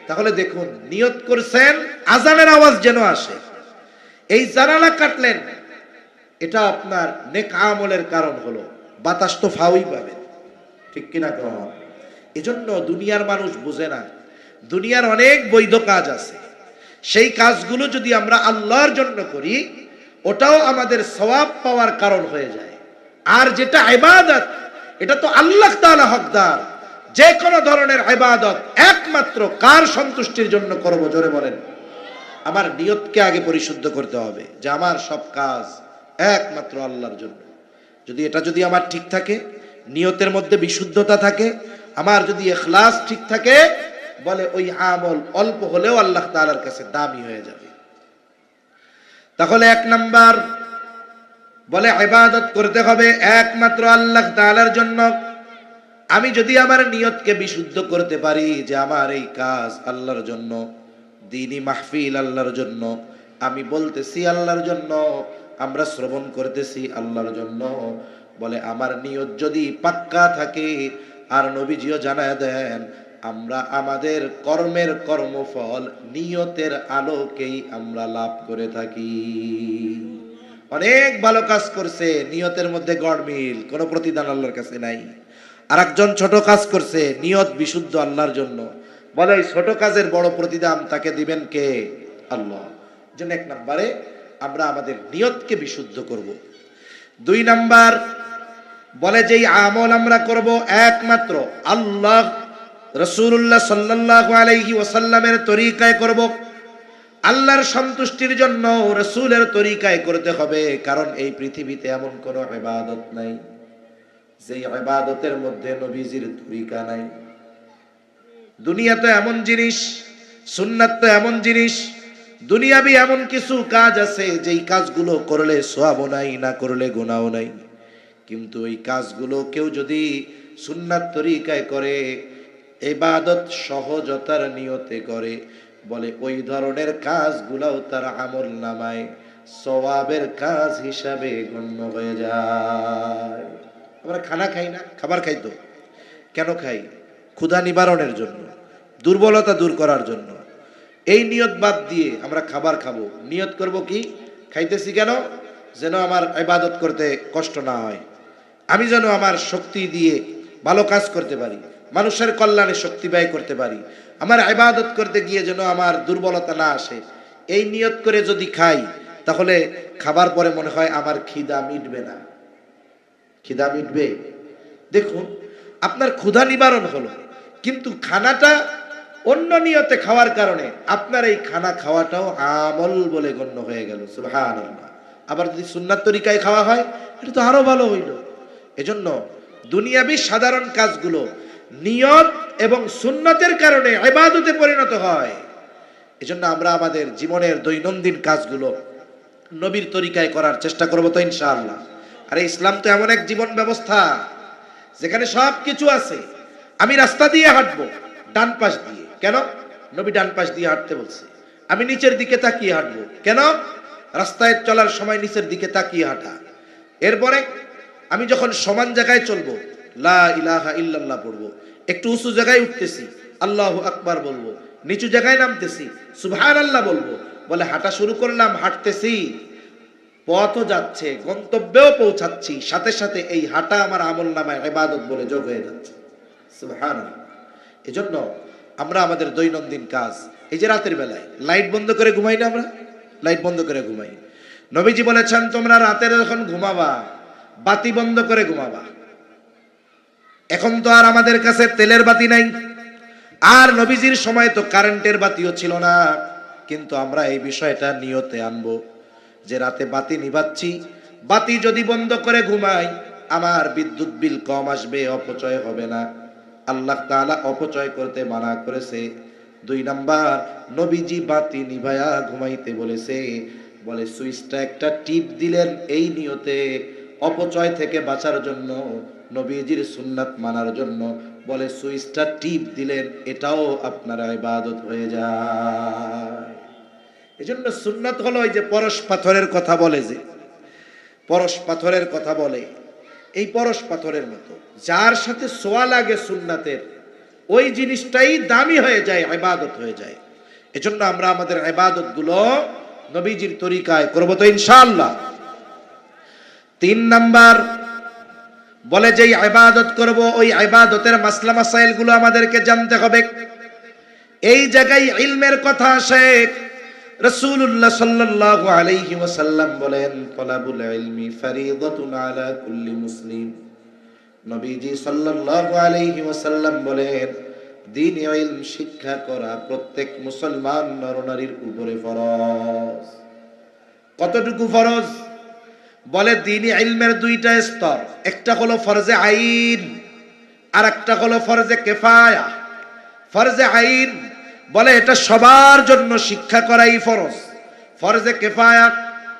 তাহলে দেখুন, নিয়ত করছেন আজানের আওয়াজ যেন আসে, এই জানালা কাটলেন, এটা আপনার নেক আমলের কারণ হলো, বাতাস তো ফাউই পাবেন, ঠিক কিনা কখন? এজন্য দুনিয়ার মানুষ বুঝে না, দুনিয়ার অনেক বৈধ কাজ আছে, সেই কাজগুলো যদি আমরা আল্লাহর জন্য করি, ওটাও আমাদের সওয়াব পাওয়ার কারণ হয়ে যায়। আর যেটা ইবাদত, এটা তো আল্লাহ তাআলা হকদার। যে কোনো ধরনের ইবাদত একমাত্র কার সন্তুষ্টির জন্য করব? জোরে বলেন। আমার নিয়তকে আগে পরিশুদ্ধ করতে হবে যে আমার সব কাজ একমাত্র আল্লাহর জন্য। যদি আমার ঠিক থাকে, নিয়তের মধ্যে বিশুদ্ধতা থাকে, আমার যদি ইখলাস ঠিক থাকে, বলে ওই আমল অল্প হলেও আল্লাহ তাআলার কাছে দামি হয়ে যাবে। তাহলে এক নাম্বার বলে ইবাদত করতে হবে একমাত্র আল্লাহ তাআলার জন্য। আমি যদি আমার নিয়তকে বিশুদ্ধ করতে পারি যে আমার এই কাজ আল্লাহর জন্য, দ্বীনি মাহফিল আল্লাহর জন্য, আমি বলতেছি আল্লাহর জন্য, আমরা শ্রবণ করতেছি আল্লাহর জন্য, বলে আমার নিয়ত যদি পাক্কা থাকে, আর নবীজিও জানায় দেন আমরা আমাদের কর্মের কর্মফল নিয়তের আলোকেই আমরা লাভ করে থাকি। অনেক ভালো কাজ করছে, নিয়তের মধ্যে গড়মিল, কোনো প্রতিদান আল্লাহর কাছে নাই। আর একজন ছোট কাজ করছে, নিয়ত বিশুদ্ধ আল্লাহর জন্য, বলে ওই ছোট কাজের বড় প্রতিদান তাকে দিবেন কে? আল্লাহ। জন্য এক নম্বরে আমরা আমাদের নিয়তকে বিশুদ্ধ করব। দুই নাম্বার বলে যেই আমল আমরা করব একমাত্র আল্লাহ রাসূলুল্লাহ সাল্লাল্লাহু আলাইহি ওয়াসাল্লামের তরিকায় করব, আল্লাহর সন্তুষ্টির জন্য রাসূলের তরিকায় করতে হবে। কারণ এই পৃথিবীতে এমন কোন ইবাদত নাই যে ইবাদতের মধ্যে নবীজির তরিকা নাই। দুনিয়া তো এমন জিনিস, সুন্নাত তো এমন জিনিস, দুনিয়াবি এমন কিছু কাজ আছে যেই কাজগুলো করলে সওয়াবও নাই, না করলে গুনাহও নাই। কিন্তু এই কাজগুলো কেউ যদি সুন্নাত তরিকায় করে, ইবাদত সহজতার নিয়তে করে, বলে ওই ধরনের কাজগুলোও তার আমল নামায় সওয়াবের কাজ হিসাবে গণ্য হয়ে যায়। আমরা খানা খাই না, খাবার খাই তো, কেন খাই? ক্ষুধা নিবারণের জন্য, দুর্বলতা দূর করার জন্য। এই নিয়ত বাদ দিয়ে আমরা খাবার খাবো, নিয়ত করব কি? খাইতেছি কেন? যেন আমার ইবাদত করতে কষ্ট না হয়, আমি যেন আমার শক্তি দিয়ে ভালো কাজ করতে পারি, মানুষের কল্যাণে শক্তি ব্যয় করতে পারি, আমার ইবাদত করতে গিয়ে যেন আমার দুর্বলতা না আসে। এই নিয়ত করে যদি খাই, তাহলে খাবার পরে মনে হয় আমার খিদা মিটবে না। খিদা মিটবে? দেখুন, আপনার ক্ষুধা নিবারণ হলো, কিন্তু খানাটা অন্য নিয়তে খাওয়ার কারণে আপনার এই খানা খাওয়াটাও আমল বলে গণ্য হয়ে গেল। সুবহানাল্লাহ। আবার যদি সুন্নাত তরিকায় খাওয়া হয়, এটা তো আরো ভালো হইল। এজন্য দুনিয়াবি সাধারণ কাজগুলো নিয়ত এবং সুন্নতের কারণে ইবাদতে পরিণত হয়। এজন্য আমরা আমাদের জীবনের দৈনন্দিন কাজগুলো নবীর তরিকায় করার চেষ্টা করব তো ইনশাআল্লাহ। আর ইসলাম তো এমন এক জীবন ব্যবস্থা যেখানে সব কিছু আছে। আমি রাস্তা দিয়ে হাঁটবো ডান পাশ দিয়ে, কেন? নবী ডান পাশ দিয়ে হাঁটতে বলছে। আমি নিচের দিকে তাকিয়ে হাঁটবো, কেন? রাস্তায় চলার সময় নিচের দিকে তাকিয়ে হাঁটা। এরপরে আমি যখন সমান জায়গায় চলবো, লা ইলাহা ইল্লাল্লাহ পড়বো। একটু উঁচু জায়গায় উঠতেছি, আল্লাহু আকবার বলবো। নিচু জায়গায় নামতেছি, সুবহানাল্লাহ বলবো। বলে হাঁটা শুরু করলাম, হাঁটতেছি, পথও যাচ্ছে, গন্তব্যেও পৌঁছাচ্ছি, সাথে সাথে এই হাঁটা আমার আমল নামায় ইবাদত বলে যোগ হয়ে যাচ্ছে। সুবহানাল্লাহ। এজন্য আমরা আমাদের দৈনন্দিন কাজ, এই যে রাতের বেলায় লাইট বন্ধ করে ঘুমাই না, আমরা লাইট বন্ধ করে ঘুমাই। নবীজি বলেছেন, তোমরা রাতের যখন ঘুমাবা বাতি বন্ধ করে ঘুমাবা। এখন তো আর আমাদের কাছে তেলের বাতি নাই, আর নবীজির সময় তো কারেন্টের বাতিও ছিল না। কিন্তু আমরা এই বিষয়টা নিয়তে আনবো যে রাতে বাতি নিভাচ্ছি, বাতি যদি বন্ধ করে ঘুমাই আমার বিদ্যুৎ বিল কম আসবে, অপচয় হবে না। আল্লাহ তাআলা অপচয় করতে মানা করেছে। 2 নাম্বার, নবীজি বাতি নিভায়া ঘুমাইতে বলেছে। বলে সুইচটা একটা টিপ দিলেন এই নিয়তে, অপচয় থেকে বাঁচার জন্য, নবীজির সুন্নাত মানার জন্য। বলে সুইচটা টিপ দিলেন, এটাও আপনার ইবাদত হয়ে যায়। এজন্য সুন্নাত হলো এই যে পরশ পাথরের কথা বলে, যে পরশ পাথরের কথা বলে, এই পরশ পাথরের মতো যার সাথে ছোঁয়া লাগে সুন্নাতের, ওই জিনিসটাই দামি হয়ে যায়, ইবাদত হয়ে যায়। এজন্য আমরা আমাদের ইবাদত গুলো নবীজির তরিকায় করব তো ইনশাআল্লাহ। 3 নাম্বার বলে যে ইবাদত করব, ওই ইবাদতের মাসলা মাসাইল গুলো আমাদেরকে জানতে হবে। এই জায়গায় ইলমের কথা আসে। রাসূলুল্লাহ সাল্লাল্লাহু আলাইহি ওয়াসাল্লাম বলেন, তালাবুল ইলমি ফরিদাতুন আলা কুল্লি মুসলিম। নবীজি সাল্লাল্লাহু আলাইহি ওয়াসাল্লাম বলেন, দ্বীন ইলম শিক্ষা করা প্রত্যেক মুসলমান নরনারীর উপরে ফরজ। কতটুকু ফরজ? বলে দ্বীন ইলমের 2টা স্তর, একটা হলো ফরজে আইন আর একটা হলো ফরজে কিফায়া। ফরজে আইন বলে এটা সবার জন্য শিক্ষা করাই ফরজ। ফরজে কিফায়া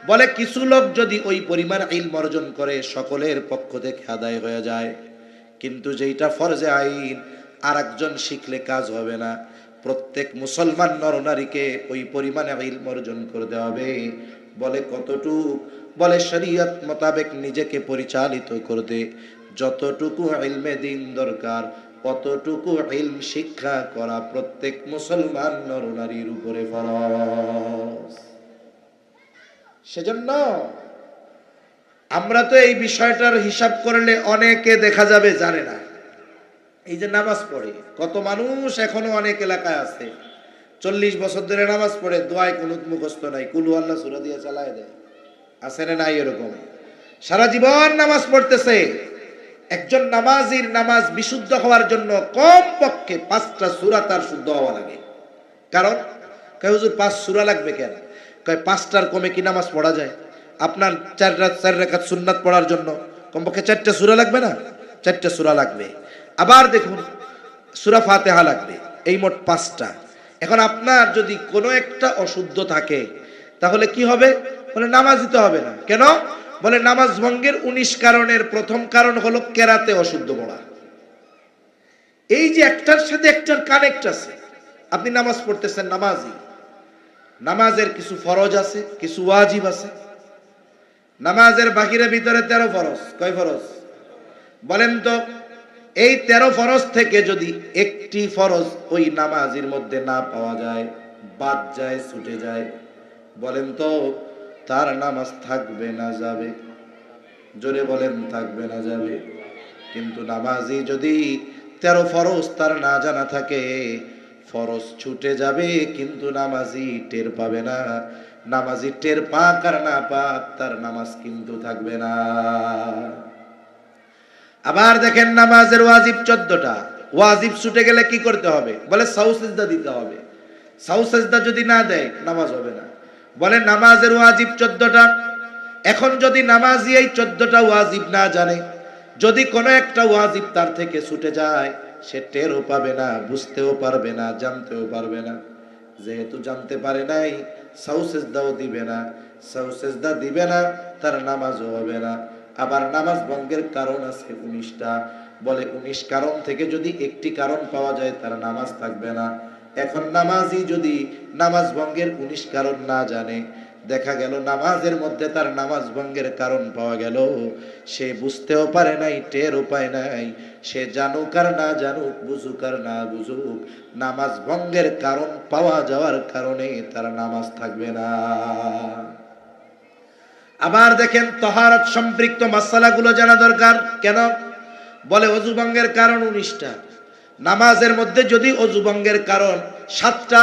বলে কিছু লোক যদি ওই পরিমাণ ইলম অর্জন করে সকলের পক্ষ থেকে আদায় হয়ে যায়। কিন্তু যেটা ফরজে আইন আর একজন শিখলে কাজ হবে না, প্রত্যেক মুসলমান নরনারীকে ওই পরিমাণে ইলম অর্জন করতে হবে। বলে কতটুকু? বলে শরীয়ত মোতাবেক নিজেকে পরিচালিত করতে যতটুকু ইলমে দ্বীন দরকার, কতটুকু ইলম শিক্ষা করা প্রত্যেক মুসলমান নরনারীর উপরে ফরজ। সেজন্য আমরা তো এই বিষয়টার হিসাব করলে অনেকে দেখা যাবে জানে না। এই যে নামাজ পড়ে, কত মানুষ এখনো অনেক এলাকায় আছে 40 বছর ধরে নামাজ পড়ে, দোয়ায় কুনুত মুখস্থ নাই, কুল আল্লাহ সূরা দিয়ে চালায় দেয়। আছে না নাই এরকম? সারা জীবন নামাজ পড়তেছে। একজন নামাজির নামাজ বিশুদ্ধ হওয়ার জন্য কম পক্ষে 5টা সূরা তার শুদ্ধ হওয়া লাগে। কারণ কয় হুজুর 5 সূরা লাগবে কেন? কয় 5টার কমে কি নামাজ পড়া যায়? আপনার 4 রাকাত সুন্নাত পড়ার জন্য কমপক্ষে 4টা সূরা লাগবে না? 4টা সূরা লাগবে। আবার দেখুন সূরা ফাতিহা লাগবে, এই মোট 5টা। এখন আপনার যদি কোনো একটা অশুদ্ধ থাকে তাহলে কি হবে? বলে নামাজ দিতে হবে না। কেন? বলে নামাজ ভঙ্গের 19 কারণের প্রথম কারণ হলো কেরাতে অশুদ্ধ পড়া। এই যে একটার সাথে একটার কানেক্ট আছে। আপনি নামাজ পড়তেছেন, নামাজি, নামাজের কিছু ফরজ আছে, কিছু ওয়াজিব আছে। নামাজের বাহিরে ভিতরে 13 ফরজ। কয় ফরজ বলেন তো? এই 13 ফরজ থেকে যদি একটি ফরজ ওই নামাজের মধ্যে না পাওয়া যায়, বাদ যায়, ছুটে যায়, বলেন তো তার নামাজ থাকবে না যাবে? জোরে বলেন, থাকবে না যাবে? কিন্তু নামাজি যদি 13 ফরজ তার না জানা থাকে, ফরজ ছুটে যাবে কিন্তু নামাজি টের পাবে না। নামাজি টের পাক আর না পাক, তার নামাজ কিন্তু থাকবে না। আবার দেখেন নামাজের ওয়াজিব 14টা। ওয়াজিব ছুটে গেলে কি করতে হবে? বলে সাউ সিজদা দিতে হবে। সাউ সিজদা যদি না দেয় নামাজ হবে না। বলে নামাজের ওয়াজিব 14টা। এখন যদি নামাজি এই 14টা ওয়াজিব না জানে, যদি কোনো একটা ওয়াজিব তার থেকে ছুটে যায়, সে টেরও পাবে না, বুঝতেও পারবে না, জানতেও পারবে না। যেহেতু জানতে পারে নাই, সাউ সিজদাও দিবে না। সাউ সিজদা দিবে না, তার নামাজও হবে না। আবার নামাজ ভঙ্গের কারণ আছে 19টা। বলে 19 কারণ থেকে যদি একটি কারণ পাওয়া যায়, তার নামাজ থাকবে না। এখন নামাজি যদি নামাজ ভঙ্গের 19 কারণ না জানে, দেখা গেল নামাজের মধ্যে তার নামাজ ভঙ্গের কারণ পাওয়া গেল, সে বুঝতেও পারে নাই, টেরও পায় নাই। সে জানুক আর না জানুক, বুঝুক আর না বুঝুক, নামাজ ভঙ্গের কারণ পাওয়া যাওয়ার কারণে তার নামাজ থাকবে না। আবার দেখেন তাহারাত সম্পৃক্ত মাসালাগুলো জানা দরকার। কেন? বলে অজু ভঙ্গের কারণ 19টা। নামাজের মধ্যে যদি অজু ভঙ্গের কারণ 7টা,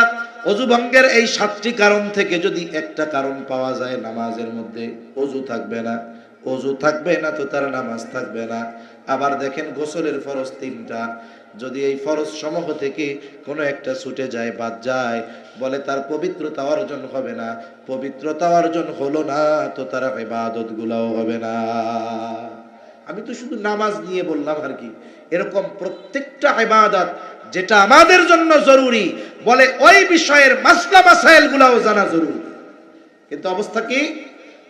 অজু ভঙ্গের এই 7টি কারণ থেকে যদি একটা কারণ পাওয়া যায়, নামাজের মধ্যে অজু থাকবে না। অজু থাকবে না তো তার নামাজ থাকবে না। আবার দেখেন গোসলের ফরজ 3টা। যদি এই ফরজ সমূহ থেকে কোনো একটা ছুটে যায়, বাদ যায়, বলে তার পবিত্রতা অর্জন হবে না। পবিত্রতা অর্জন হলো না তো তার ইবাদত গুলাও হবে না। আমি তো শুধু নামাজ নিয়ে বললাম আর কি। এরকম প্রত্যেকটা ইবাদত যেটা আমাদের জন্য জরুরি, বলে ওই বিষয়ের মাসলা মাসাইল গুলাও জানা জরুরি। কিন্তু অবস্থা কি?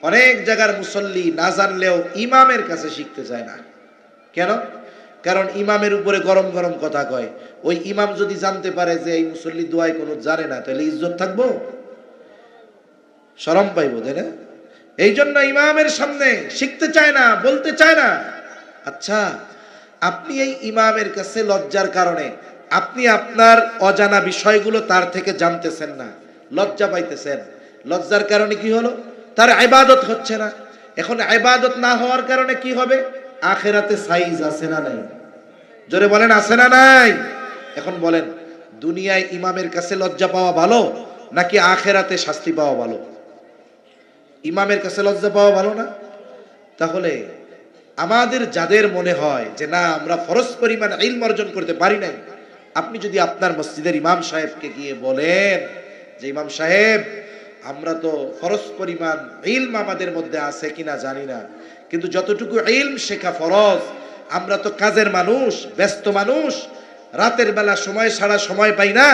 অনেক জায়গার মুসল্লি না জানলেও ইমামের কাছে শিখতে চায় না। কেন? কারণ ইমামের উপরে গরম গরম কথা কয়। ওই ইমাম যদি জানতে পারে যে এই মুসল্লি দোয়ায় কোনো জানে না, তাহলে ইজ্জত থাকবো? শরম পাইবো, তাই না? এই জন্য ইমামের সামনে শিখতে চায় না, বলতে চায় না। আচ্ছা, আপনি এই ইমামের কাছে লজ্জার কারণে আপনি আপনার অজানা বিষয়গুলো তার থেকে জানতেছেন না, লজ্জা পাইতেছেন। লজ্জার কারণে কি হলো? তার ইবাদত হচ্ছে না। এখন ইবাদত না হওয়ার কারণে কি হবে? আখিরাতে সাইজ আছে না নাই? জোরে বলেন, আছে না নাই? এখন বলেন, দুনিয়ায় ইমামের কাছে লজ্জা পাওয়া ভালো নাকি আখিরাতে শাস্তি পাওয়া ভালো? ইমামের কাছে লজ্জা পাওয়া ভালো না? তাহলে আমাদের যাদের মনে হয় যে না আমরা ফরজ পরিমাণ ইলম অর্জন করতে পারি নাই, আপনি যদি আপনার মসজিদের ইমাম সাহেবকে গিয়ে বলেন যে ইমাম সাহেব, আমরা তো ফরজ পরিমাণ ইলম আমাদের মধ্যে আছে কিনা জানি না, কিন্তু যতটুকু ইলম শেখা ফরজ, আমরা তো কাজের মানুষ, ব্যস্ত মানুষ, রাতের বেলা সময় ছাড়া সময় পাই না,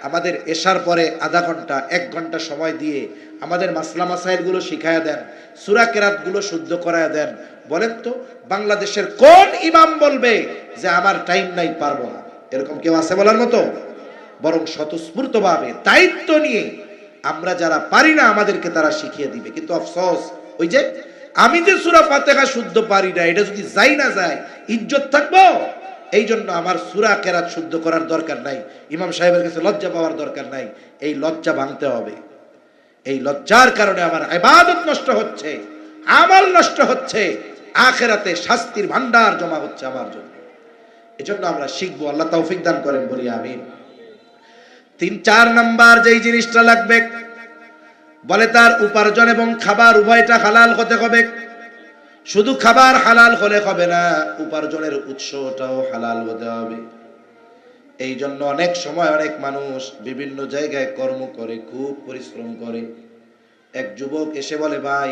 আমাদের এশার পরে আধা ঘন্টা 1 ঘন্টা সময় দিয়ে আমাদের মাসলা মাসাইল গুলো শিখায়া দেন, সূরা কেরাত গুলো শুদ্ধ করায়া দেন। বলেন তো বাংলাদেশের কোন ইমাম বলবে যে আমার টাইম নাই, পারবো না? এরকম কেউ আছে বলার মতো? বরং স্বতঃস্ফূর্তভাবে দায়িত্ব নিয়ে আমরা যারা পারি না আমাদেরকে তারা শিখিয়ে দিবে। কিন্তু আফসোস, ওই যে আমি যে সূরা ফাতিহা শুদ্ধ পারি না, এটা যদি যাই না যায় ইজ্জত থাকবো? এই জন্য আমার সূরা কেরাত শুদ্ধ করার দরকার নাই, ইমাম সাহেবের কাছে লজ্জা পাওয়ার দরকার নাই। এই লজ্জা ভাঙতে হবে। এই লজ্জার কারণে আমার ইবাদত নষ্ট হচ্ছে, আমল নষ্ট হচ্ছে, আখিরাতে শাস্তির ভান্ডার জমা হচ্ছে আমার জন্য। এজন্য আমরা শিখবো। আল্লাহ তৌফিক দান করেন, বলি আমিন। 3-4 নাম্বার যেই জিনিসটা লাগবে, বলে তার উপার্জন এবং খাবার উভয়টা হালাল হতে হবে। শুধু খাবার হালাল হলে হবে না, উপার্জনের উৎসটাও হালাল হতে হবে। এই জন্য অনেক সময় অনেক মানুষ বিভিন্ন জায়গায় কর্ম করে, খুব পরিশ্রম করে। এক যুবক এসে বলে, ভাই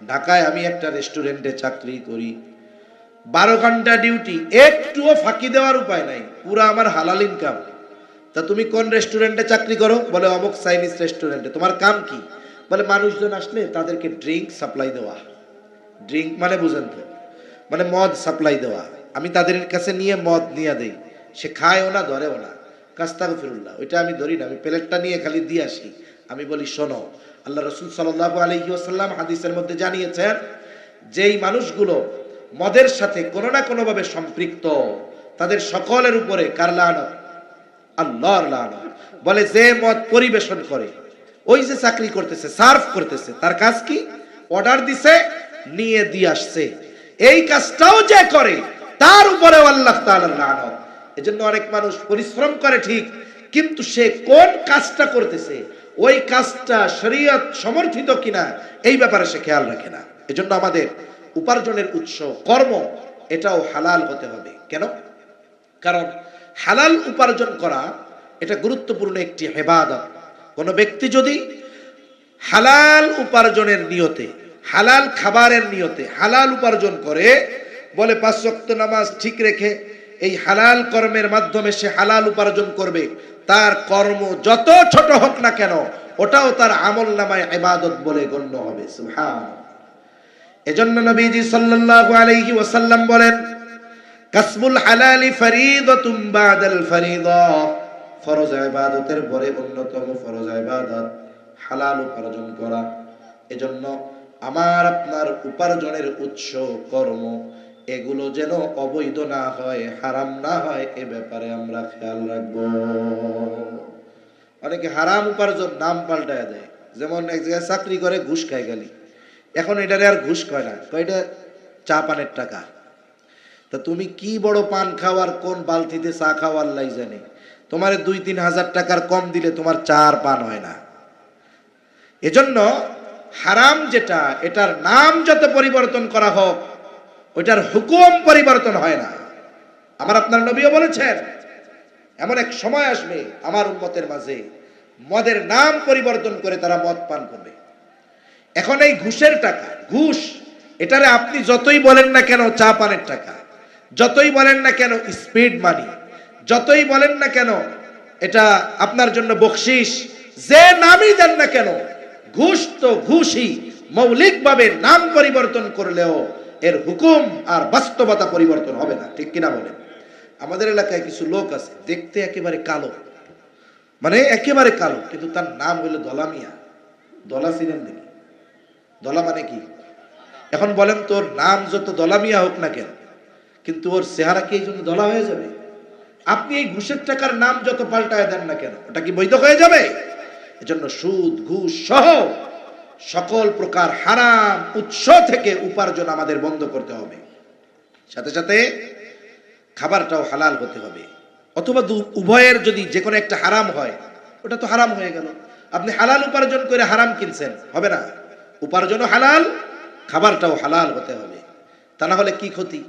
ঢাকায় আমি একটা রেস্টুরেন্টে চাকরি করি, 12 ঘন্টা ডিউটি, একটুও ফাঁকি দেওয়ার উপায় নাই, পুরো আমার হালাল ইনকাম। তা তুমি কোন রেস্টুরেন্টে চাকরি করো? বলে অমুক চাইনিজ রেস্টুরেন্টে। তোমার কাম কি? বলে মানুষজন আসলে তাদেরকে ড্রিঙ্ক সাপ্লাই দেওয়া। ড্রিঙ্ক মানে বুঝেন তো, মানে মদ সাপ্লাই দেওয়া। আমি তাদের কাছে নিয়ে মদ নিয়ে দেই, সে খায়ও না ধরেও না। কাস্তাগফিরুল্লাহ, ওইটা আমি ধরি না, আমি প্লেটটা নিয়ে খালি দিয়ে আসি। আমি বলি শোনো, আল্লাহ রাসূল সাল্লাল্লাহু আলাইহি ওয়াসাল্লাম হাদিসের মধ্যে জানিয়েছেন, যেই মানুষগুলো মদের সাথে কোনো না কোনো ভাবে সম্পৃক্ত, তাদের সকলের উপরে কার লানত? আল্লাহর লানত। বলে যে মদ পরিবেশন করে, ওই যে চাকরি করতেছে, সার্ভ করতেছে, তার কাজ কি? অর্ডার দিছে, নিয়ে দিয়ে আসছে, এই কাজটাও যে করে তার উপরেও আল্লাহ তাআলার লানত। এজন্য অনেক মানুষ পরিশ্রম করে ঠিক, কিন্তু সে কোন কাজটা করতেছে, ওই কাজটা শরীয়ত সমর্থিত কিনা এই ব্যাপারে সে খেয়াল রাখে না। এজন্য আমাদের উপার্জনের উৎস কর্ম এটাও হালাল হতে হবে। কেন? কারণ হালাল উপার্জন করা এটা গুরুত্বপূর্ণ একটি ইবাদত। কোন ব্যক্তি যদি হালাল উপার্জনের নিয়তে, হালাল খাবারের নিয়তে হালাল উপার্জন করে, বলে 5 ওয়াক্ত নামাজ ঠিক রেখে এই হালাল কর্মের মাধ্যমে সে হালাল উপার্জন করবে, তার কর্ম যত ছোট হোক না কেন ওটাও তার আমলনামায় ইবাদত বলে গণ্য হবে। সুবহানাল্লাহ। এজন্য নবীজি সাল্লাল্লাহু আলাইহি ওয়াসাল্লাম বলেন, কাসবুল হালালি ফরিদাতুম বাদাল ফরিদা, ফরজ ইবাদতের পরে অন্যতম ফরজ ইবাদত হালাল উপার্জন করা। এজন্য আমার আপনার উপার্জনের উৎস কর্ম এগুলো যেন অবৈধ না হয়, হারাম না হয়, এ ব্যাপারে আমরা খেয়াল রাখবো। অনেকে হারাম উপার্জন নাম পাল্টায় দেয়, যেমন এক জায়গায় চাকরি করে ঘুষ খায় গেলি, এখন এটারে আর ঘুষ কয় না, কয় এটা চা পানের টাকা। তা তুমি কি বড় পান খাওয়ার, কোন বালতিতে চা খাওয়ার লাই জানে, তোমার 2-3 হাজার টাকার কম দিলে তোমার চা আর পান হয় না। এজন্য হারাম যেটা, এটার নাম যত পরিবর্তন করা হোক, ওইটার হুকুম পরিবর্তন হয় না। আমার আপনার নবীও বলেছেন, এমন এক সময় আসবে আমার উম্মতের মাঝে মদের নাম পরিবর্তন করে তারা মদ পান করবে। এখন এই ঘুষের টাকা, ঘুষ, এটারে আপনি যতই বলেন না কেন চা পানের টাকা, যতই বলেন না কেন স্পিড মানি, যতই বলেন না কেন এটা আপনার জন্য বকশিশ, যে নামই দেন না কেন, ঘুষ তো ঘুষই। মৌলিকভাবে নাম পরিবর্তন করলেও এর হুকুম আর বাস্তবতা পরিবর্তন হবে না। ঠিক কিনা বলেন? আমাদের এলাকায় কিছু লোক আছে দেখতে একেবারে কালো, মানে একেবারে কালো, কিন্তু তার নাম হলো দলা মিয়া। দলা চিনেন নাকি? দলা মানে কি? এখন বলেন, তোর নাম যত দলা মিয়া হোক না কেন, কিন্তু ওর চেহারা কি এই জন্য দলা হয়ে যাবে? আপনি এই ঘুষের টাকার নাম যত পাল্টায় দেন না কেন, ওটা কি বৈধ হয়ে যাবে? এজন্য সুদ, ঘুষ সহ সকল প্রকার হারাম উৎস থেকে উপার্জন আমাদের বন্ধ করতে হবে। সাথে সাথে খাবারটাও হালাল হতে হবে, অথবা উভয়ের যদি যে কোনো একটা হারাম হয়, ওটা তো হারাম হয়ে গেল। আপনি হালাল উপার্জন করে হারাম কিনছেন, হবে না। উপার্জনও হালাল, খাবারটাও হালাল হতে হবে। তা না হলে কি ক্ষতি?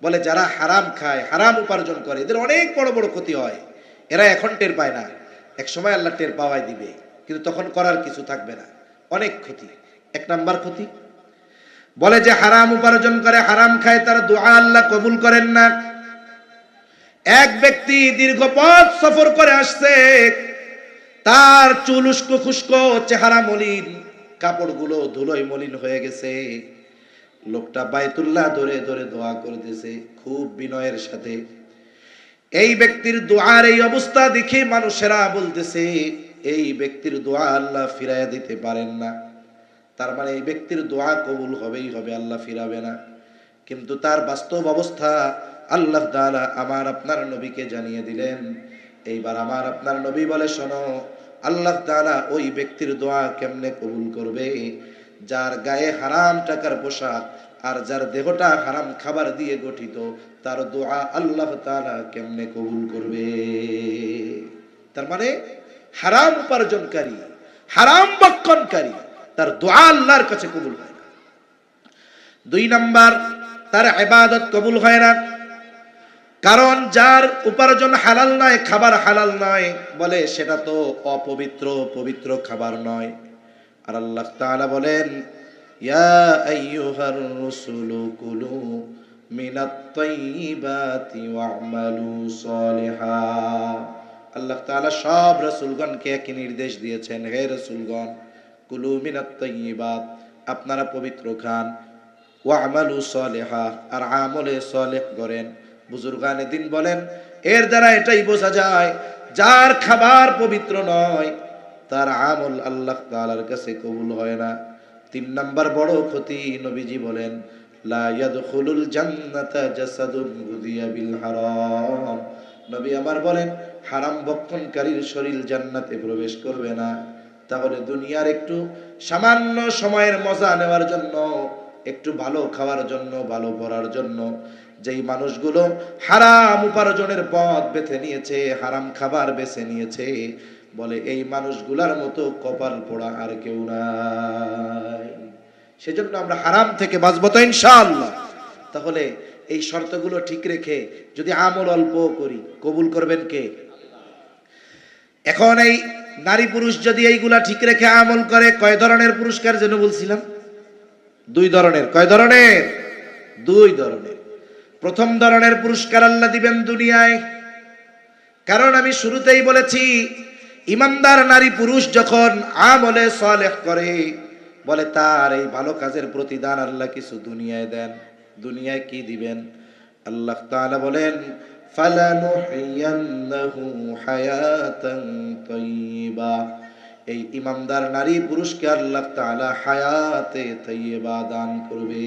বলে যারা হারাম খায়, হারাম উপার্জন করে, এদের অনেক বড় বড় ক্ষতি হয়। এরা এখন টের পায় না, এক সময় আল্লাহ টের পাওয়াই দিবে, কিন্তু তখন করার কিছু থাকবে না। অনেক ক্ষতি। 1 নাম্বার ক্ষতি, বলে যে হারাম উপার্জন করে, হারাম খায়, তার দোয়া আল্লাহ কবুল করেন না। এক ব্যক্তি দীর্ঘ পথ সফর করে আসছে, তার চুল উস্কো খুস্কো, চেহারা মলিন, কাপড়গুলো ধুলোয় মলিন হয়ে গেছে। লোকটা বাইতুল্লাহ ধরে ধরে দোয়া করতেছে খুব বিনয়ের সাথে। এই ব্যক্তির দোয়ার এই অবস্থা দেখে মানুষেরা বলতেছে, এই ব্যক্তির দোয়া আল্লাহ ফিরাইয়া দিতে পারেন না, তার মানে এই ব্যক্তির দোয়া কবুল হবেই হবে, আল্লাহ ফিরাবে না। কিন্তু তার বাস্তব অবস্থা আল্লাহ তাআলা আমার আপনার নবীকে জানিয়ে দিলেন। এইবার আমার আপনার নবী বলে, শোনো, আল্লাহ তাআলা ওই ব্যক্তির দোয়া কেমনে কবুল করবে? যার গায়ে হারাম টাকার পোশাক আর যার দেহটা হারাম খাবার দিয়ে গঠিত, তার দোয়া আল্লাহ তাআলা কেমনে কবুল করবে? তার মানে হারাম উপার্জনকারী, হারাম ভক্ষণকারী, তার দোয়া আল্লাহর কাছে কবুল হয় না। 2 নাম্বার, তার ইবাদত কবুল হয় না। কারণ যার উপার্জন হালাল নয়, খাবার হালাল নয়, বলে সেটা তো অপবিত্র, পবিত্র খাবার নয়। আর আল্লাহ তাআলা বলেন, ইয়া আইয়ুহার রাসূলু কুলু মিনাত তাইয়্যিবাতি ওয়া'মালু সালিহা আল্লাহ তাআলা সব রাসূলগণকে একই নির্দেশ দিয়েছেন, হে রাসূলগণ, কুলু মিনাত তাইয়্যিবাত, আপনারা পবিত্র খান, ওয়া'মালু সালিহা, আর আমলে সালেহ করেন। বুজুর্গানে দিন বলেন, এর দ্বারা এটাই বোঝা যায় যার খাবার পবিত্র নয় তার আমল আল্লাহ তাআলার কাছে কবুল হয় না। 3 নাম্বার বড় ক্ষতি, নবীজি বলেন, লা ইয়াদখুলুল জান্নাতা জাসাদুন গুযিয়া বিল হারাম। নবী আমার বলেন, হারাম ভক্ষণকারীর শরীর জান্নাতে প্রবেশ করবে না। তাহলে দুনিয়ার একটু সামান্য সময়ের মজা নেওয়ার জন্য, একটু ভালো খাওয়ার জন্য, ভালো পড়ার জন্য যেই মানুষগুলো হারাম উপার্জনের পথ বেছে নিয়েছে, হারাম খাবার বেছে নিয়েছে, বলে এই মানুষগুলার মতো কপাল পোড়া আর কেউ নাই। সেজন্য আমরা হারাম থেকে বাঁচবো তো ইনশাআল্লাহ। তাহলে এই শর্তগুলো ঠিক রেখে যদি আমল অল্প করি, কবুল করবেন কে? এখন এই নারী পুরুষ যদি এইগুলা ঠিক রেখে আমল করে, কয় ধরনের পুরস্কার যেন বলছিলাম? 2 ধরনের। কয় ধরনের? 2 ধরনের। প্রথম ধরনের পুরস্কার আল্লাহ দিবেন দুনিয়ায়। কারণ আমি শুরুতেই বলেছি, ইমানদার নারী পুরুষ যখন আমলে সালেহ করে, বলে তার এই ভালো কাজের প্রতিদান আল্লাহ কিছু দুনিয়ায় দেন। দুনিয়ায় কি দিবেন? আল্লাহ তাআলা বলেন, ফালানুহিয়ান্নাহু হায়াতান তাইয়্যিবা। এই ইমানদার নারী পুরুষকে আল্লাহ তাআলা হায়াতে তাইয়্যিবা দান করবে।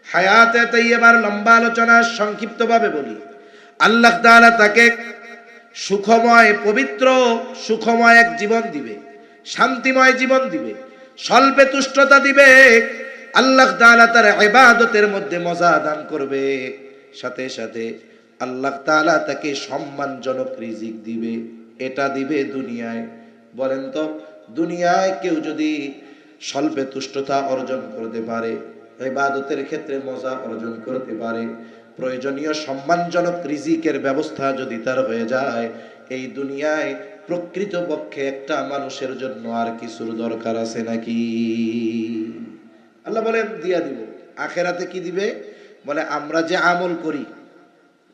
হায়াতে তাইয়্যিবার লম্বা আলোচনা সংক্ষিপ্তভাবে বলি। আল্লাহ তাআলা তাকে সুখময়, পবিত্র, সুখময় এক জীবন দিবে, শান্তিময় জীবন দিবে, স্বল্পে তুষ্টতা দিবে। আল্লাহ তাআলা তার ইবাদতের মধ্যে মজা দান করবে, সাথে সাথে আল্লাহ তাআলা তাকে সম্মানজনক রিজিক দিবে। এটা দিবে দুনিয়ায়। বলেন তো, দুনিয়ায় কেউ যদি স্বল্পে তুষ্টতা অর্জন করতে পারে, ইবাদতের ক্ষেত্রে মজা অর্জন করতে পারে, প্রয়োজনীয় সম্মানজনক রিজিকের ব্যবস্থা যদি তার হয়ে যায়, এই দুনিয়ায় প্রকৃতপক্ষে একটা মানুষের জন্য আর কিছুর দরকার আছে নাকি? আল্লাহ বলেন দিয়া দিব। আখেরাতে কি দিবে? বলে আমরা যে আমল করি,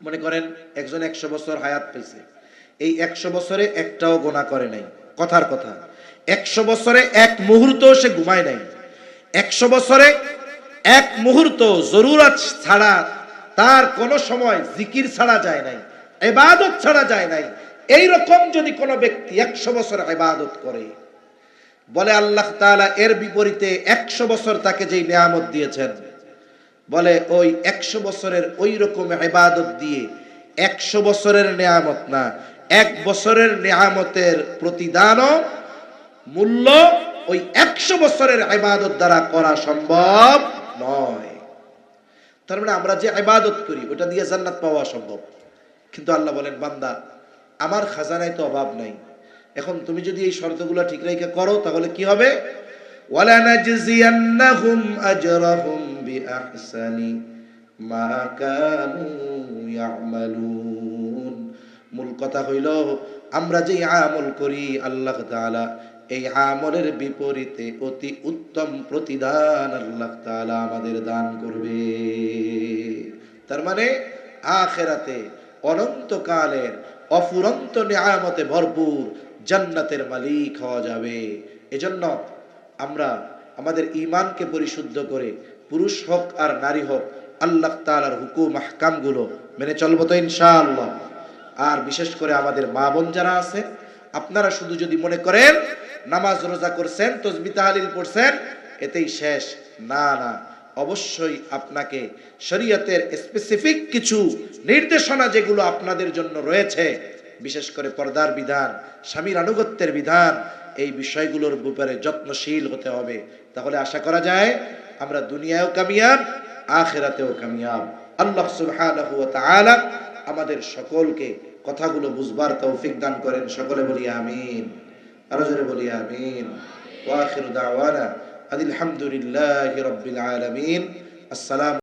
মনে করেন একজন 100 বছর হায়াত পেয়েছে, এই 100 বছরে একটাও গুনাহ করে নাই। কথার কথা, 100 বছরে এক মুহূর্ত সে ঘুমায় নাই, 100 বছরে এক মুহূর্ত জরুরত ছাড়া তার কোনো সময় জিকির ছাড়া যায় নাই, ইবাদত ছাড়া যায় নাই। এইরকম যদি কোনো ব্যক্তি 100 বছর ইবাদত করে, বলে আল্লাহ তাআলা এর বিপরীতে 100 বছর তাকে যেই নিয়ামত দিয়েছেন, বলে ওই 100 বছরের ওই রকম ইবাদত দিয়ে 100 বছরের নিয়ামত না, 1 বছরের নিয়ামতের প্রতিদান মূল্য ওই 100 বছরের ইবাদত দ্বারা করা সম্ভব নয়। তার মানে আমরা যে ইবাদত করি ওটা দিয়ে জান্নাত পাওয়া সম্ভব। কিন্তু আল্লাহ বলেন, বান্দা আমার খাজানায় তো অভাব নাই। এখন তুমি যদি এই শর্তগুলো ঠিক রেখে করো, তাহলে কি হবে? ওয়ালা নাজজিয়ান্নাহুম আজরাহুম বিআহসানি মা কানু ইয়ামালুন। মূল কথা হইল, আমরা যে আমল করি আল্লাহ তাআলা এই আমলের বিপরীতে অতি উত্তম প্রতিদান আল্লাহ তাআলা আমাদের দান করবে। তার মানে আখিরাতে অনন্তকালের অফুরন্ত নিয়ামতে ভরপুর জান্নাতের মালিক হওয়া যাবে। এজন্য আমরা আমাদের ঈমানকে পরিশুদ্ধ করে, পুরুষ হোক আর নারী হোক, আল্লাহ তাআলার হুকুম আহকামগুলো মেনে চলবো তো ইনশাআল্লাহ। আর বিশেষ করে আমাদের মা বোন যারা আছে, আপনারা শুধু যদি মনে করেন নামাজ রোজা করছেন, তাসবিহ তাহলিল পড়ছেন, এতেই শেষ, না না, অবশ্যই আপনাকে শরীয়তের স্পেসিফিক কিছু নির্দেশনা যেগুলো আপনাদের জন্য রয়েছে, বিশেষ করে পর্দার বিধান, স্বামীর আনুগত্যের বিধান, এই বিষয়গুলোর ব্যাপারে যত্নশীল হতে হবে। তাহলে আশা করা যায় আমরা দুনিয়ায়ও কামিয়াব, আখিরাতেও কামিয়াব। আল্লাহ সুবহানাহু ওয়া তাআলা আমাদের সকলকে কথাগুলো বুঝবার তৌফিক দান করেন। সকলে বলি আমিন। আরো জোরে বলি আমিন। ওয়া আখিরু দাওয়ানা আলহামদুলিল্লাহি রাব্বিল আলামিন। আসসালামু